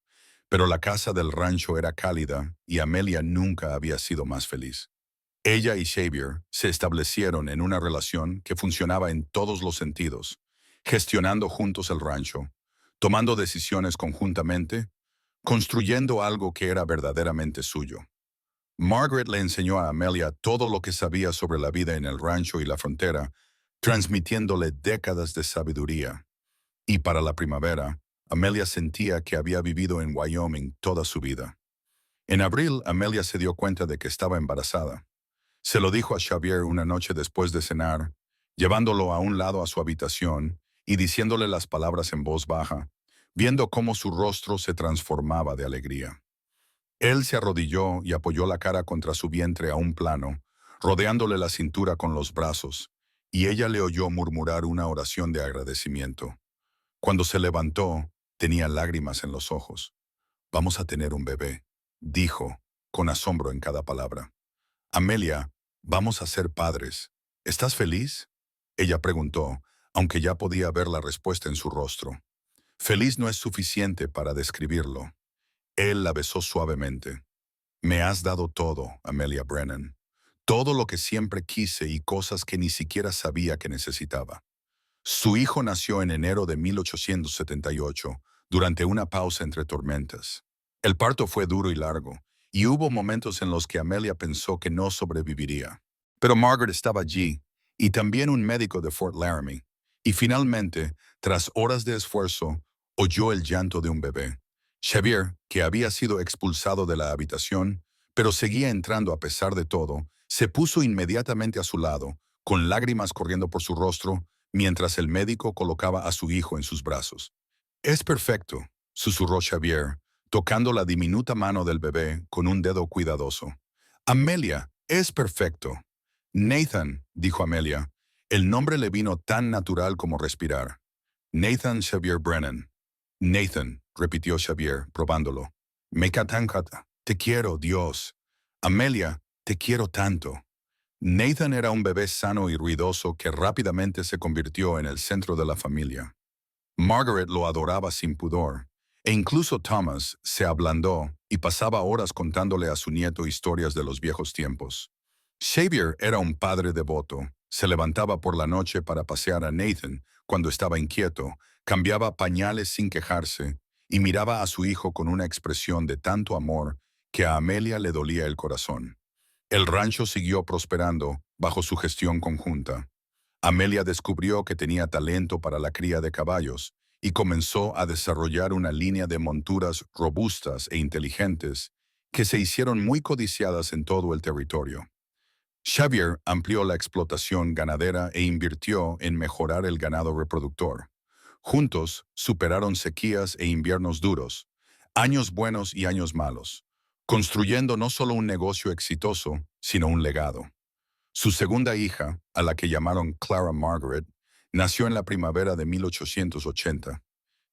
Pero la casa del rancho era cálida y Amelia nunca había sido más feliz. Ella y Xavier se establecieron en una relación que funcionaba en todos los sentidos, gestionando juntos el rancho, tomando decisiones conjuntamente, construyendo algo que era verdaderamente suyo. Margaret le enseñó a Amelia todo lo que sabía sobre la vida en el rancho y la frontera, transmitiéndole décadas de sabiduría. Y para la primavera, Amelia sentía que había vivido en Wyoming toda su vida. En abril, Amelia se dio cuenta de que estaba embarazada. Se lo dijo a Xavier una noche después de cenar, llevándolo a un lado a su habitación y diciéndole las palabras en voz baja, viendo cómo su rostro se transformaba de alegría. Él se arrodilló y apoyó la cara contra su vientre a un plano, rodeándole la cintura con los brazos, y ella le oyó murmurar una oración de agradecimiento. Cuando se levantó, tenía lágrimas en los ojos. Vamos a tener un bebé, dijo, con asombro en cada palabra. Amelia, vamos a ser padres. ¿Estás feliz? Ella preguntó, aunque ya podía ver la respuesta en su rostro. Feliz no es suficiente para describirlo. Él la besó suavemente. Me has dado todo, Amelia Brennan. Todo lo que siempre quise y cosas que ni siquiera sabía que necesitaba. Su hijo nació en enero de 1878, durante una pausa entre tormentas. El parto fue duro y largo, y hubo momentos en los que Amelia pensó que no sobreviviría. Pero Margaret estaba allí, y también un médico de Fort Laramie. Y finalmente, tras horas de esfuerzo, oyó el llanto de un bebé. Xavier, que había sido expulsado de la habitación, pero seguía entrando a pesar de todo, Se puso inmediatamente a su lado, con lágrimas corriendo por su rostro, mientras el médico colocaba a su hijo en sus brazos. «Es perfecto», susurró Xavier, tocando la diminuta mano del bebé con un dedo cuidadoso. «Amelia, es perfecto». «Nathan», dijo Amelia. El nombre le vino tan natural como respirar. «Nathan Xavier Brennan». «Nathan», repitió Xavier, probándolo. «Me catancata. Te quiero, Dios». «Amelia, te quiero tanto». Nathan era un bebé sano y ruidoso que rápidamente se convirtió en el centro de la familia. Margaret lo adoraba sin pudor, e incluso Thomas se ablandó y pasaba horas contándole a su nieto historias de los viejos tiempos. Xavier era un padre devoto. Se levantaba por la noche para pasear a Nathan cuando estaba inquieto, cambiaba pañales sin quejarse y miraba a su hijo con una expresión de tanto amor que a Amelia le dolía el corazón. El rancho siguió prosperando bajo su gestión conjunta. Amelia descubrió que tenía talento para la cría de caballos y comenzó a desarrollar una línea de monturas robustas e inteligentes que se hicieron muy codiciadas en todo el territorio. Xavier amplió la explotación ganadera e invirtió en mejorar el ganado reproductor. Juntos superaron sequías e inviernos duros, años buenos y años malos, construyendo no solo un negocio exitoso, sino un legado. Su segunda hija, a la que llamaron Clara Margaret, nació en la primavera de 1880.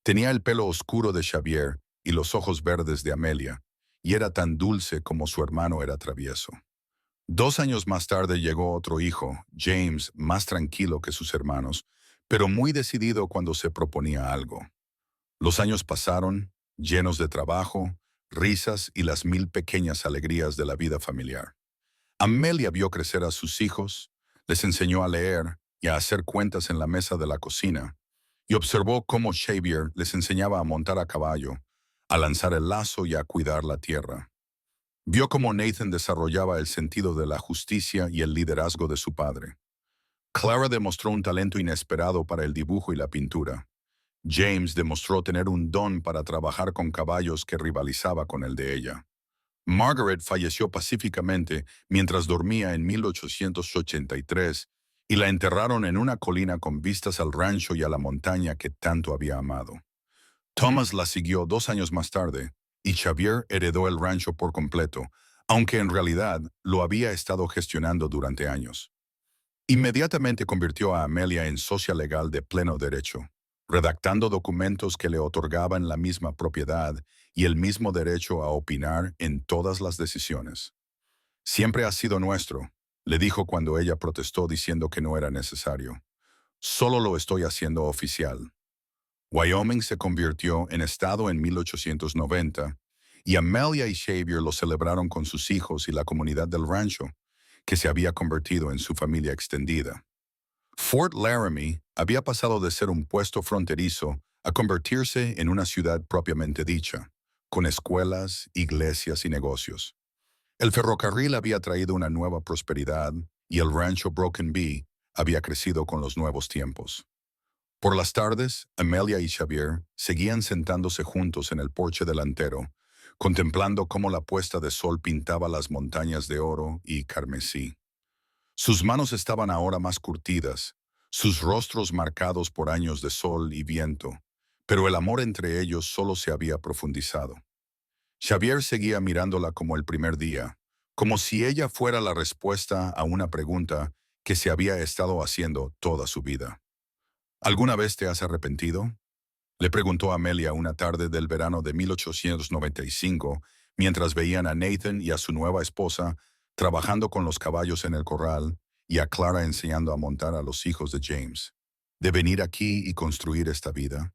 Tenía el pelo oscuro de Xavier y los ojos verdes de Amelia, y era tan dulce como su hermano era travieso. 2 años más tarde llegó otro hijo, James, más tranquilo que sus hermanos, pero muy decidido cuando se proponía algo. Los años pasaron, llenos de trabajo, risas y las mil pequeñas alegrías de la vida familiar. Amelia vio crecer a sus hijos, les enseñó a leer y a hacer cuentas en la mesa de la cocina, y observó cómo Xavier les enseñaba a montar a caballo, a lanzar el lazo y a cuidar la tierra. Vio cómo Nathan desarrollaba el sentido de la justicia y el liderazgo de su padre. Clara demostró un talento inesperado para el dibujo y la pintura. James demostró tener un don para trabajar con caballos que rivalizaba con el de ella. Margaret falleció pacíficamente mientras dormía en 1883 y la enterraron en una colina con vistas al rancho y a la montaña que tanto había amado. Thomas la siguió 2 años más tarde y Xavier heredó el rancho por completo, aunque en realidad lo había estado gestionando durante años. Inmediatamente convirtió a Amelia en socia legal de pleno derecho, redactando documentos que le otorgaban la misma propiedad y el mismo derecho a opinar en todas las decisiones. «Siempre ha sido nuestro», le dijo cuando ella protestó diciendo que no era necesario. «Solo lo estoy haciendo oficial». Wyoming se convirtió en estado en 1890 y Amelia y Xavier lo celebraron con sus hijos y la comunidad del rancho, que se había convertido en su familia extendida. Fort Laramie había pasado de ser un puesto fronterizo a convertirse en una ciudad propiamente dicha, con escuelas, iglesias y negocios. El ferrocarril había traído una nueva prosperidad y el rancho Broken Bee había crecido con los nuevos tiempos. Por las tardes, Amelia y Xavier seguían sentándose juntos en el porche delantero, contemplando cómo la puesta de sol pintaba las montañas de oro y carmesí. Sus manos estaban ahora más curtidas, sus rostros marcados por años de sol y viento, pero el amor entre ellos solo se había profundizado. Xavier seguía mirándola como el primer día, como si ella fuera la respuesta a una pregunta que se había estado haciendo toda su vida. «¿Alguna vez te has arrepentido?», le preguntó Amelia una tarde del verano de 1895, mientras veían a Nathan y a su nueva esposa trabajando con los caballos en el corral y a Clara enseñando a montar a los hijos de James. «¿De venir aquí y construir esta vida?».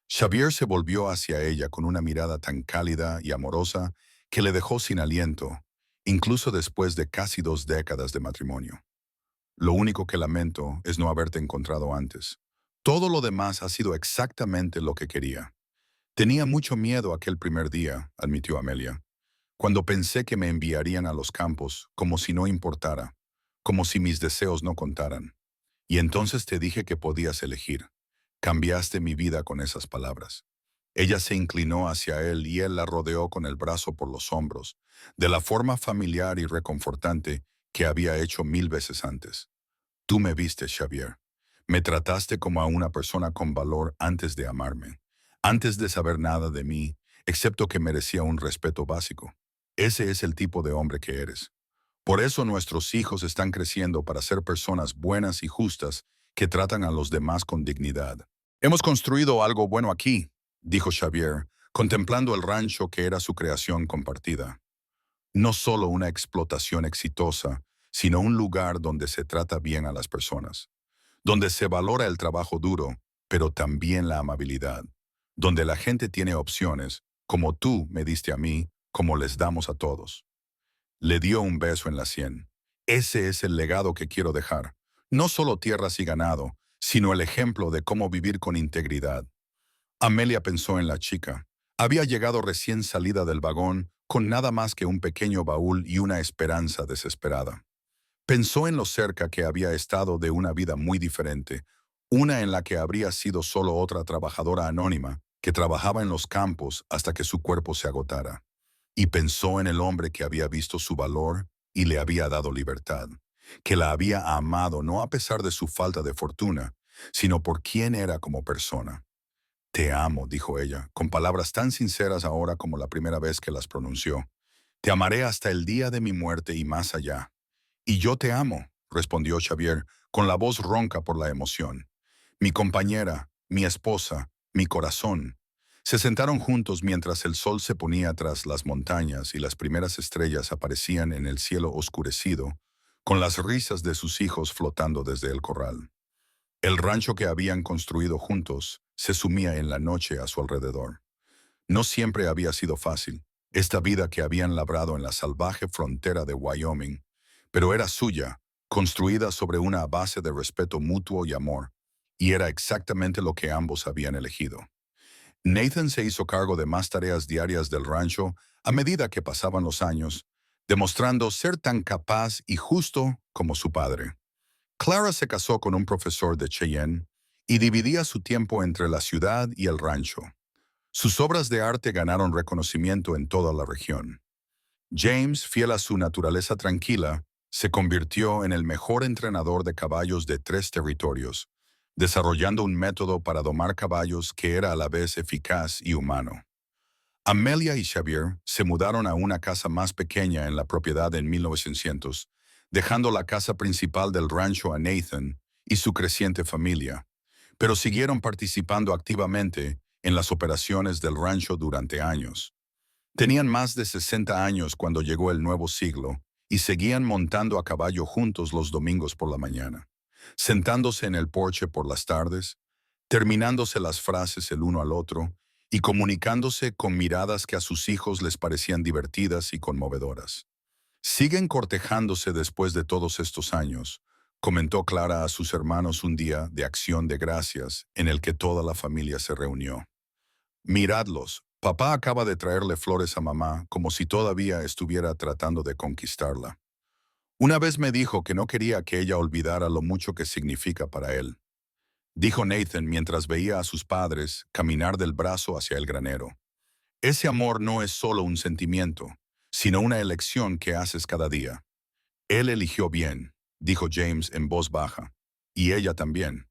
Xavier se volvió hacia ella con una mirada tan cálida y amorosa que le dejó sin aliento, incluso después de casi 2 décadas de matrimonio. «Lo único que lamento es no haberte encontrado antes. Todo lo demás ha sido exactamente lo que quería». «Tenía mucho miedo aquel primer día», admitió Amelia, «cuando pensé que me enviarían a los campos como si no importara, como si mis deseos no contaran. Y entonces te dije que podías elegir. Cambiaste mi vida con esas palabras». Ella se inclinó hacia él y él la rodeó con el brazo por los hombros, de la forma familiar y reconfortante que había hecho 1000 veces antes. Tú me viste, Xavier. Me trataste como a una persona con valor antes de amarme, antes de saber nada de mí, excepto que merecía un respeto básico. Ese es el tipo de hombre que eres. Por eso nuestros hijos están creciendo para ser personas buenas y justas que tratan a los demás con dignidad. Hemos construido algo bueno aquí, dijo Xavier, contemplando el rancho que era su creación compartida. No solo una explotación exitosa, sino un lugar donde se trata bien a las personas, donde se valora el trabajo duro, pero también la amabilidad, donde la gente tiene opciones, como tú me diste a mí, como les damos a todos. Le dio un beso en la sien. Ese es el legado que quiero dejar. No solo tierras y ganado, sino el ejemplo de cómo vivir con integridad. Amelia pensó en la chica. Había llegado recién salida del vagón, con nada más que un pequeño baúl y una esperanza desesperada. Pensó en lo cerca que había estado de una vida muy diferente, una en la que habría sido solo otra trabajadora anónima, que trabajaba en los campos hasta que su cuerpo se agotara. Y pensó en el hombre que había visto su valor y le había dado libertad, que la había amado no a pesar de su falta de fortuna, sino por quién era como persona. Te amo, dijo ella, con palabras tan sinceras ahora como la primera vez que las pronunció. Te amaré hasta el día de mi muerte y más allá. Y yo te amo, respondió Xavier, con la voz ronca por la emoción. Mi compañera, mi esposa, mi corazón. Se sentaron juntos mientras el sol se ponía tras las montañas y las primeras estrellas aparecían en el cielo oscurecido, con las risas de sus hijos flotando desde el corral. El rancho que habían construido juntos se sumía en la noche a su alrededor. No siempre había sido fácil, esta vida que habían labrado en la salvaje frontera de Wyoming, pero era suya, construida sobre una base de respeto mutuo y amor, y era exactamente lo que ambos habían elegido. Nathan se hizo cargo de más tareas diarias del rancho a medida que pasaban los años, demostrando ser tan capaz y justo como su padre. Clara se casó con un profesor de Cheyenne y dividía su tiempo entre la ciudad y el rancho. Sus obras de arte ganaron reconocimiento en toda la región. James, fiel a su naturaleza tranquila, se convirtió en el mejor entrenador de caballos de 3 territorios, desarrollando un método para domar caballos que era a la vez eficaz y humano. Amelia y Xavier se mudaron a una casa más pequeña en la propiedad en 1900, dejando la casa principal del rancho a Nathan y su creciente familia, pero siguieron participando activamente en las operaciones del rancho durante años. Tenían más de 60 años cuando llegó el nuevo siglo y seguían montando a caballo juntos los domingos por la mañana, sentándose en el porche por las tardes, terminándose las frases el uno al otro y comunicándose con miradas que a sus hijos les parecían divertidas y conmovedoras. Siguen cortejándose después de todos estos años, comentó Clara a sus hermanos un día de acción de gracias en el que toda la familia se reunió. Miradlos, papá acaba de traerle flores a mamá como si todavía estuviera tratando de conquistarla. Una vez me dijo que no quería que ella olvidara lo mucho que significa para él, dijo Nathan mientras veía a sus padres caminar del brazo hacia el granero. Ese amor no es solo un sentimiento, sino una elección que haces cada día. Él eligió bien, dijo James en voz baja, y ella también.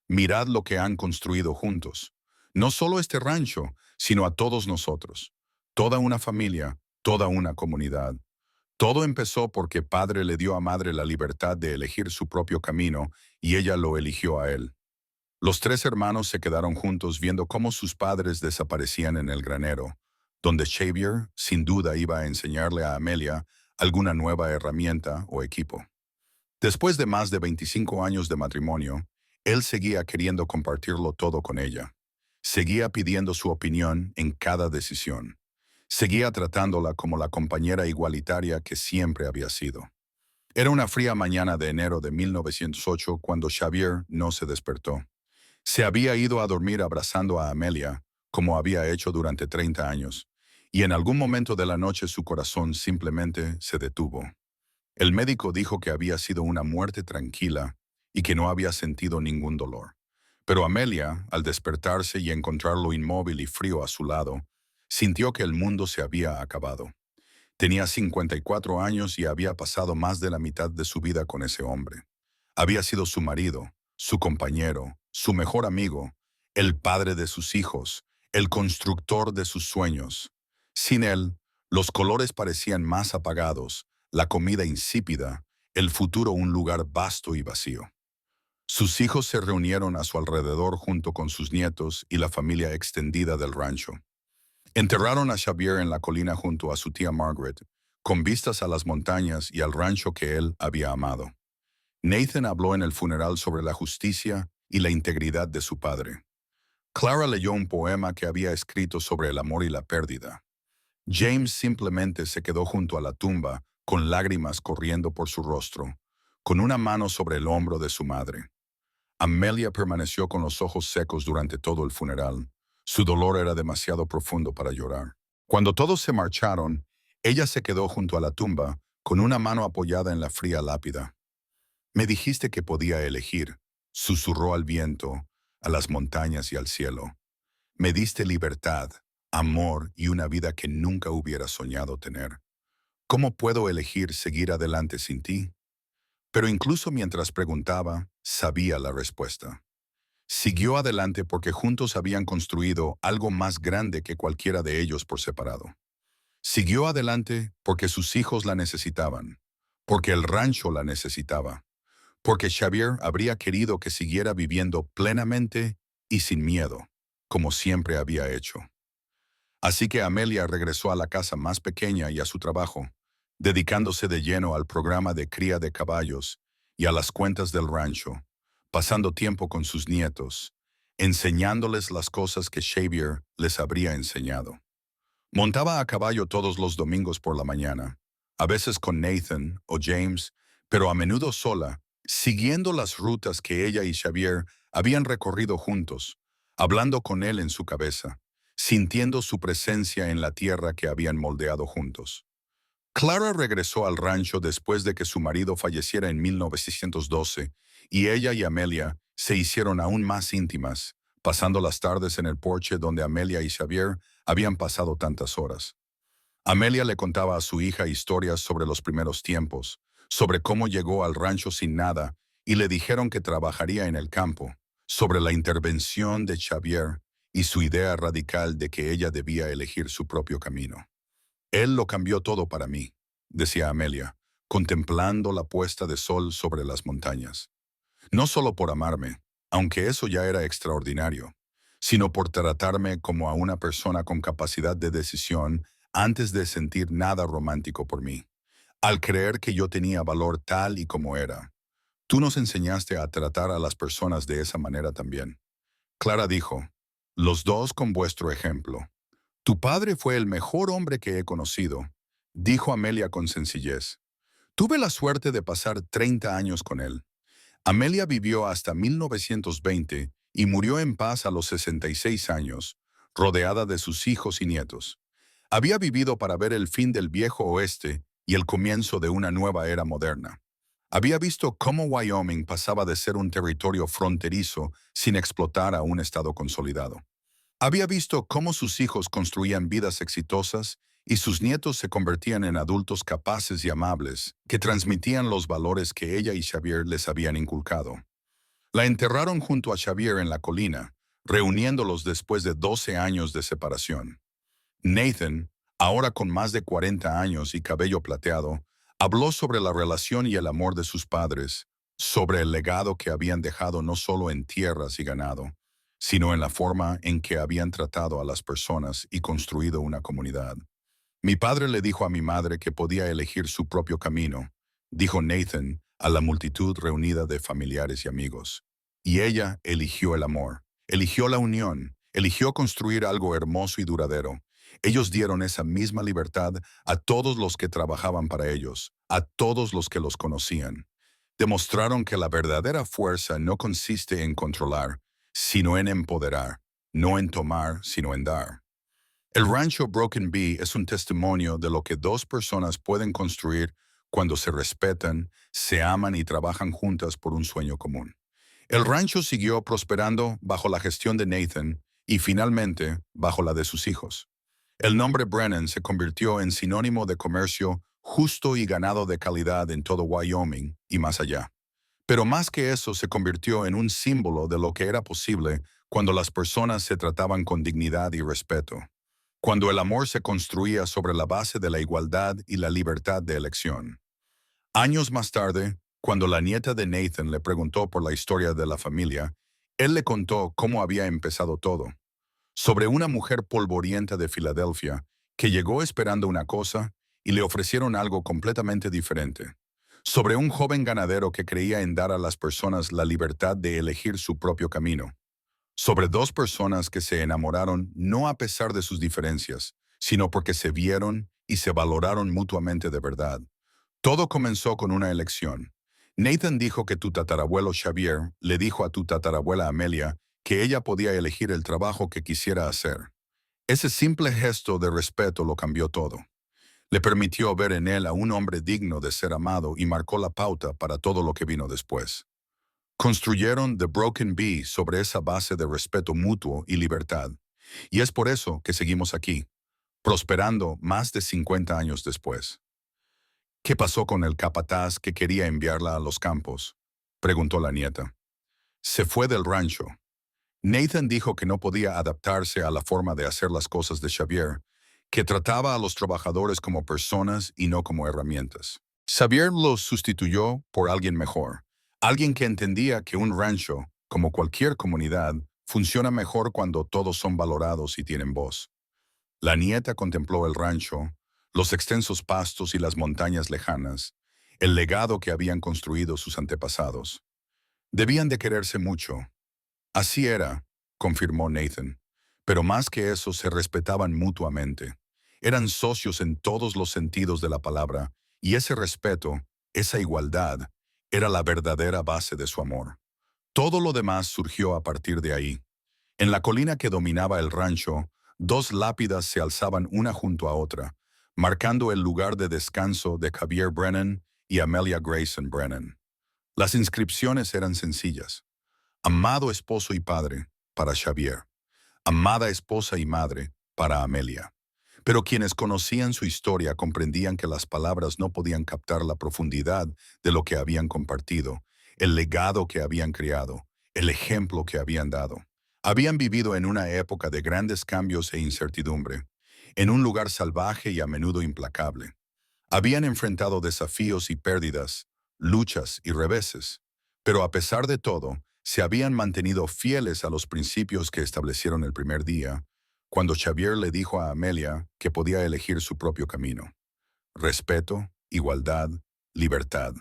Mirad lo que han construido juntos. No solo este rancho, sino a todos nosotros. Toda una familia, toda una comunidad. Todo empezó porque padre le dio a madre la libertad de elegir su propio camino y ella lo eligió a él. Los 3 hermanos se quedaron juntos viendo cómo sus padres desaparecían en el granero, donde Xavier sin duda iba a enseñarle a Amelia alguna nueva herramienta o equipo. Después de más de 25 años de matrimonio, él seguía queriendo compartirlo todo con ella. Seguía pidiendo su opinión en cada decisión. Seguía tratándola como la compañera igualitaria que siempre había sido. Era una fría mañana de enero de 1908 cuando Xavier no se despertó. Se había ido a dormir abrazando a Amelia, como había hecho durante 30 años, y en algún momento de la noche su corazón simplemente se detuvo. El médico dijo que había sido una muerte tranquila y que no había sentido ningún dolor. Pero Amelia, al despertarse y encontrarlo inmóvil y frío a su lado, sintió que el mundo se había acabado. Tenía 54 años y había pasado más de la mitad de su vida con ese hombre. Había sido su marido, su compañero, su mejor amigo, el padre de sus hijos, el constructor de sus sueños. Sin él, los colores parecían más apagados, la comida insípida, el futuro un lugar vasto y vacío. Sus hijos se reunieron a su alrededor junto con sus nietos y la familia extendida del rancho. Enterraron a Xavier en la colina junto a su tía Margaret, con vistas a las montañas y al rancho que él había amado. Nathan habló en el funeral sobre la justicia y la integridad de su padre. Clara leyó un poema que había escrito sobre el amor y la pérdida. James simplemente se quedó junto a la tumba, con lágrimas corriendo por su rostro, con una mano sobre el hombro de su madre. Amelia permaneció con los ojos secos durante todo el funeral. Su dolor era demasiado profundo para llorar. Cuando todos se marcharon, ella se quedó junto a la tumba, con una mano apoyada en la fría lápida. Me dijiste que podía elegir, susurró al viento, a las montañas y al cielo. Me diste libertad, amor y una vida que nunca hubiera soñado tener. ¿Cómo puedo elegir seguir adelante sin ti? Pero incluso mientras preguntaba, sabía la respuesta. Siguió adelante porque juntos habían construido algo más grande que cualquiera de ellos por separado. Siguió adelante porque sus hijos la necesitaban, porque el rancho la necesitaba, porque Xavier habría querido que siguiera viviendo plenamente y sin miedo, como siempre había hecho. Así que Amelia regresó a la casa más pequeña y a su trabajo, dedicándose de lleno al programa de cría de caballos y a las cuentas del rancho, pasando tiempo con sus nietos, enseñándoles las cosas que Xavier les habría enseñado. Montaba a caballo todos los domingos por la mañana, a veces con Nathan o James, pero a menudo sola, siguiendo las rutas que ella y Xavier habían recorrido juntos, hablando con él en su cabeza, sintiendo su presencia en la tierra que habían moldeado juntos. Clara regresó al rancho después de que su marido falleciera en 1912 y ella y Amelia se hicieron aún más íntimas, pasando las tardes en el porche donde Amelia y Xavier habían pasado tantas horas. Amelia le contaba a su hija historias sobre los primeros tiempos, sobre cómo llegó al rancho sin nada y le dijeron que trabajaría en el campo, sobre la intervención de Xavier y su idea radical de que ella debía elegir su propio camino. Él lo cambió todo para mí, decía Amelia, contemplando la puesta de sol sobre las montañas. No solo por amarme, aunque eso ya era extraordinario, sino por tratarme como a una persona con capacidad de decisión antes de sentir nada romántico por mí, al creer que yo tenía valor tal y como era. Tú nos enseñaste a tratar a las personas de esa manera también. Clara dijo, los dos con vuestro ejemplo. Tu padre fue el mejor hombre que he conocido, dijo Amelia con sencillez. Tuve la suerte de pasar 30 años con él. Amelia vivió hasta 1920 y murió en paz a los 66 años, rodeada de sus hijos y nietos. Había vivido para ver el fin del viejo oeste y el comienzo de una nueva era moderna. Había visto cómo Wyoming pasaba de ser un territorio fronterizo sin explotar a un estado consolidado. Había visto cómo sus hijos construían vidas exitosas y sus nietos se convertían en adultos capaces y amables, que transmitían los valores que ella y Xavier les habían inculcado. La enterraron junto a Xavier en la colina, reuniéndolos después de 12 años de separación. Nathan, ahora con más de 40 años y cabello plateado, habló sobre la relación y el amor de sus padres, sobre el legado que habían dejado no solo en tierras y ganado, sino en la forma en que habían tratado a las personas y construido una comunidad. Mi padre le dijo a mi madre que podía elegir su propio camino, dijo Nathan a la multitud reunida de familiares y amigos. Y ella eligió el amor, eligió la unión, eligió construir algo hermoso y duradero. Ellos dieron esa misma libertad a todos los que trabajaban para ellos, a todos los que los conocían. Demostraron que la verdadera fuerza no consiste en controlar, sino en empoderar, no en tomar, sino en dar. El rancho Broken Bee es un testimonio de lo que dos personas pueden construir cuando se respetan, se aman y trabajan juntas por un sueño común. El rancho siguió prosperando bajo la gestión de Nathan y finalmente bajo la de sus hijos. El nombre Brennan se convirtió en sinónimo de comercio justo y ganado de calidad en todo Wyoming y más allá. Pero más que eso, se convirtió en un símbolo de lo que era posible cuando las personas se trataban con dignidad y respeto, cuando el amor se construía sobre la base de la igualdad y la libertad de elección. Años más tarde, cuando la nieta de Nathan le preguntó por la historia de la familia, él le contó cómo había empezado todo, sobre una mujer polvorienta de Filadelfia que llegó esperando una cosa y le ofrecieron algo completamente diferente, sobre un joven ganadero que creía en dar a las personas la libertad de elegir su propio camino, sobre dos personas que se enamoraron no a pesar de sus diferencias, sino porque se vieron y se valoraron mutuamente de verdad. Todo comenzó con una elección. Nathan dijo que tu tatarabuelo Xavier le dijo a tu tatarabuela Amelia que ella podía elegir el trabajo que quisiera hacer. Ese simple gesto de respeto lo cambió todo. Le permitió ver en él a un hombre digno de ser amado y marcó la pauta para todo lo que vino después. Construyeron The Broken Bee sobre esa base de respeto mutuo y libertad. Y es por eso que seguimos aquí, prosperando más de 50 años después. ¿Qué pasó con el capataz que quería enviarla a los campos?, preguntó la nieta. Se fue del rancho. Nathan dijo que no podía adaptarse a la forma de hacer las cosas de Xavier, que trataba a los trabajadores como personas y no como herramientas. Xavier los sustituyó por alguien mejor, alguien que entendía que un rancho, como cualquier comunidad, funciona mejor cuando todos son valorados y tienen voz. La nieta contempló el rancho, los extensos pastos y las montañas lejanas, el legado que habían construido sus antepasados. Debían de quererse mucho. Así era, confirmó Nathan. Pero más que eso, se respetaban mutuamente. Eran socios en todos los sentidos de la palabra, y ese respeto, esa igualdad, era la verdadera base de su amor. Todo lo demás surgió a partir de ahí. En la colina que dominaba el rancho, dos lápidas se alzaban una junto a otra, marcando el lugar de descanso de Xavier Brennan y Amelia Grayson Brennan. Las inscripciones eran sencillas. Amado esposo y padre, para Xavier. Amada esposa y madre, para Amelia. Pero quienes conocían su historia comprendían que las palabras no podían captar la profundidad de lo que habían compartido, el legado que habían creado, el ejemplo que habían dado. Habían vivido en una época de grandes cambios e incertidumbre, en un lugar salvaje y a menudo implacable. Habían enfrentado desafíos y pérdidas, luchas y reveses, pero a pesar de todo, se habían mantenido fieles a los principios que establecieron el primer día, cuando Xavier le dijo a Amelia que podía elegir su propio camino. Respeto, igualdad, libertad.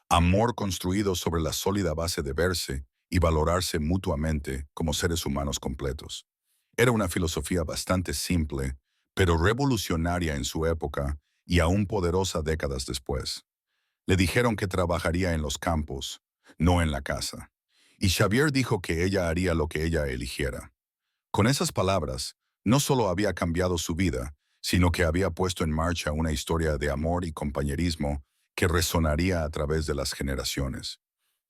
Amor construido sobre la sólida base de verse y valorarse mutuamente como seres humanos completos. Era una filosofía bastante simple, pero revolucionaria en su época y aún poderosa décadas después. Le dijeron que trabajaría en los campos, no en la casa. Y Xavier dijo que ella haría lo que ella eligiera. Con esas palabras, no solo había cambiado su vida, sino que había puesto en marcha una historia de amor y compañerismo que resonaría a través de las generaciones.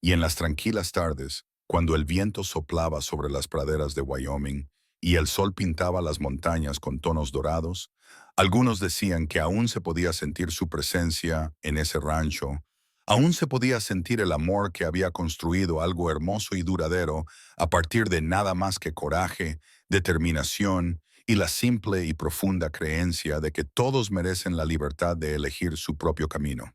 Y en las tranquilas tardes, cuando el viento soplaba sobre las praderas de Wyoming y el sol pintaba las montañas con tonos dorados, algunos decían que aún se podía sentir su presencia en ese rancho, aún se podía sentir el amor que había construido algo hermoso y duradero a partir de nada más que coraje, determinación y la simple y profunda creencia de que todos merecen la libertad de elegir su propio camino.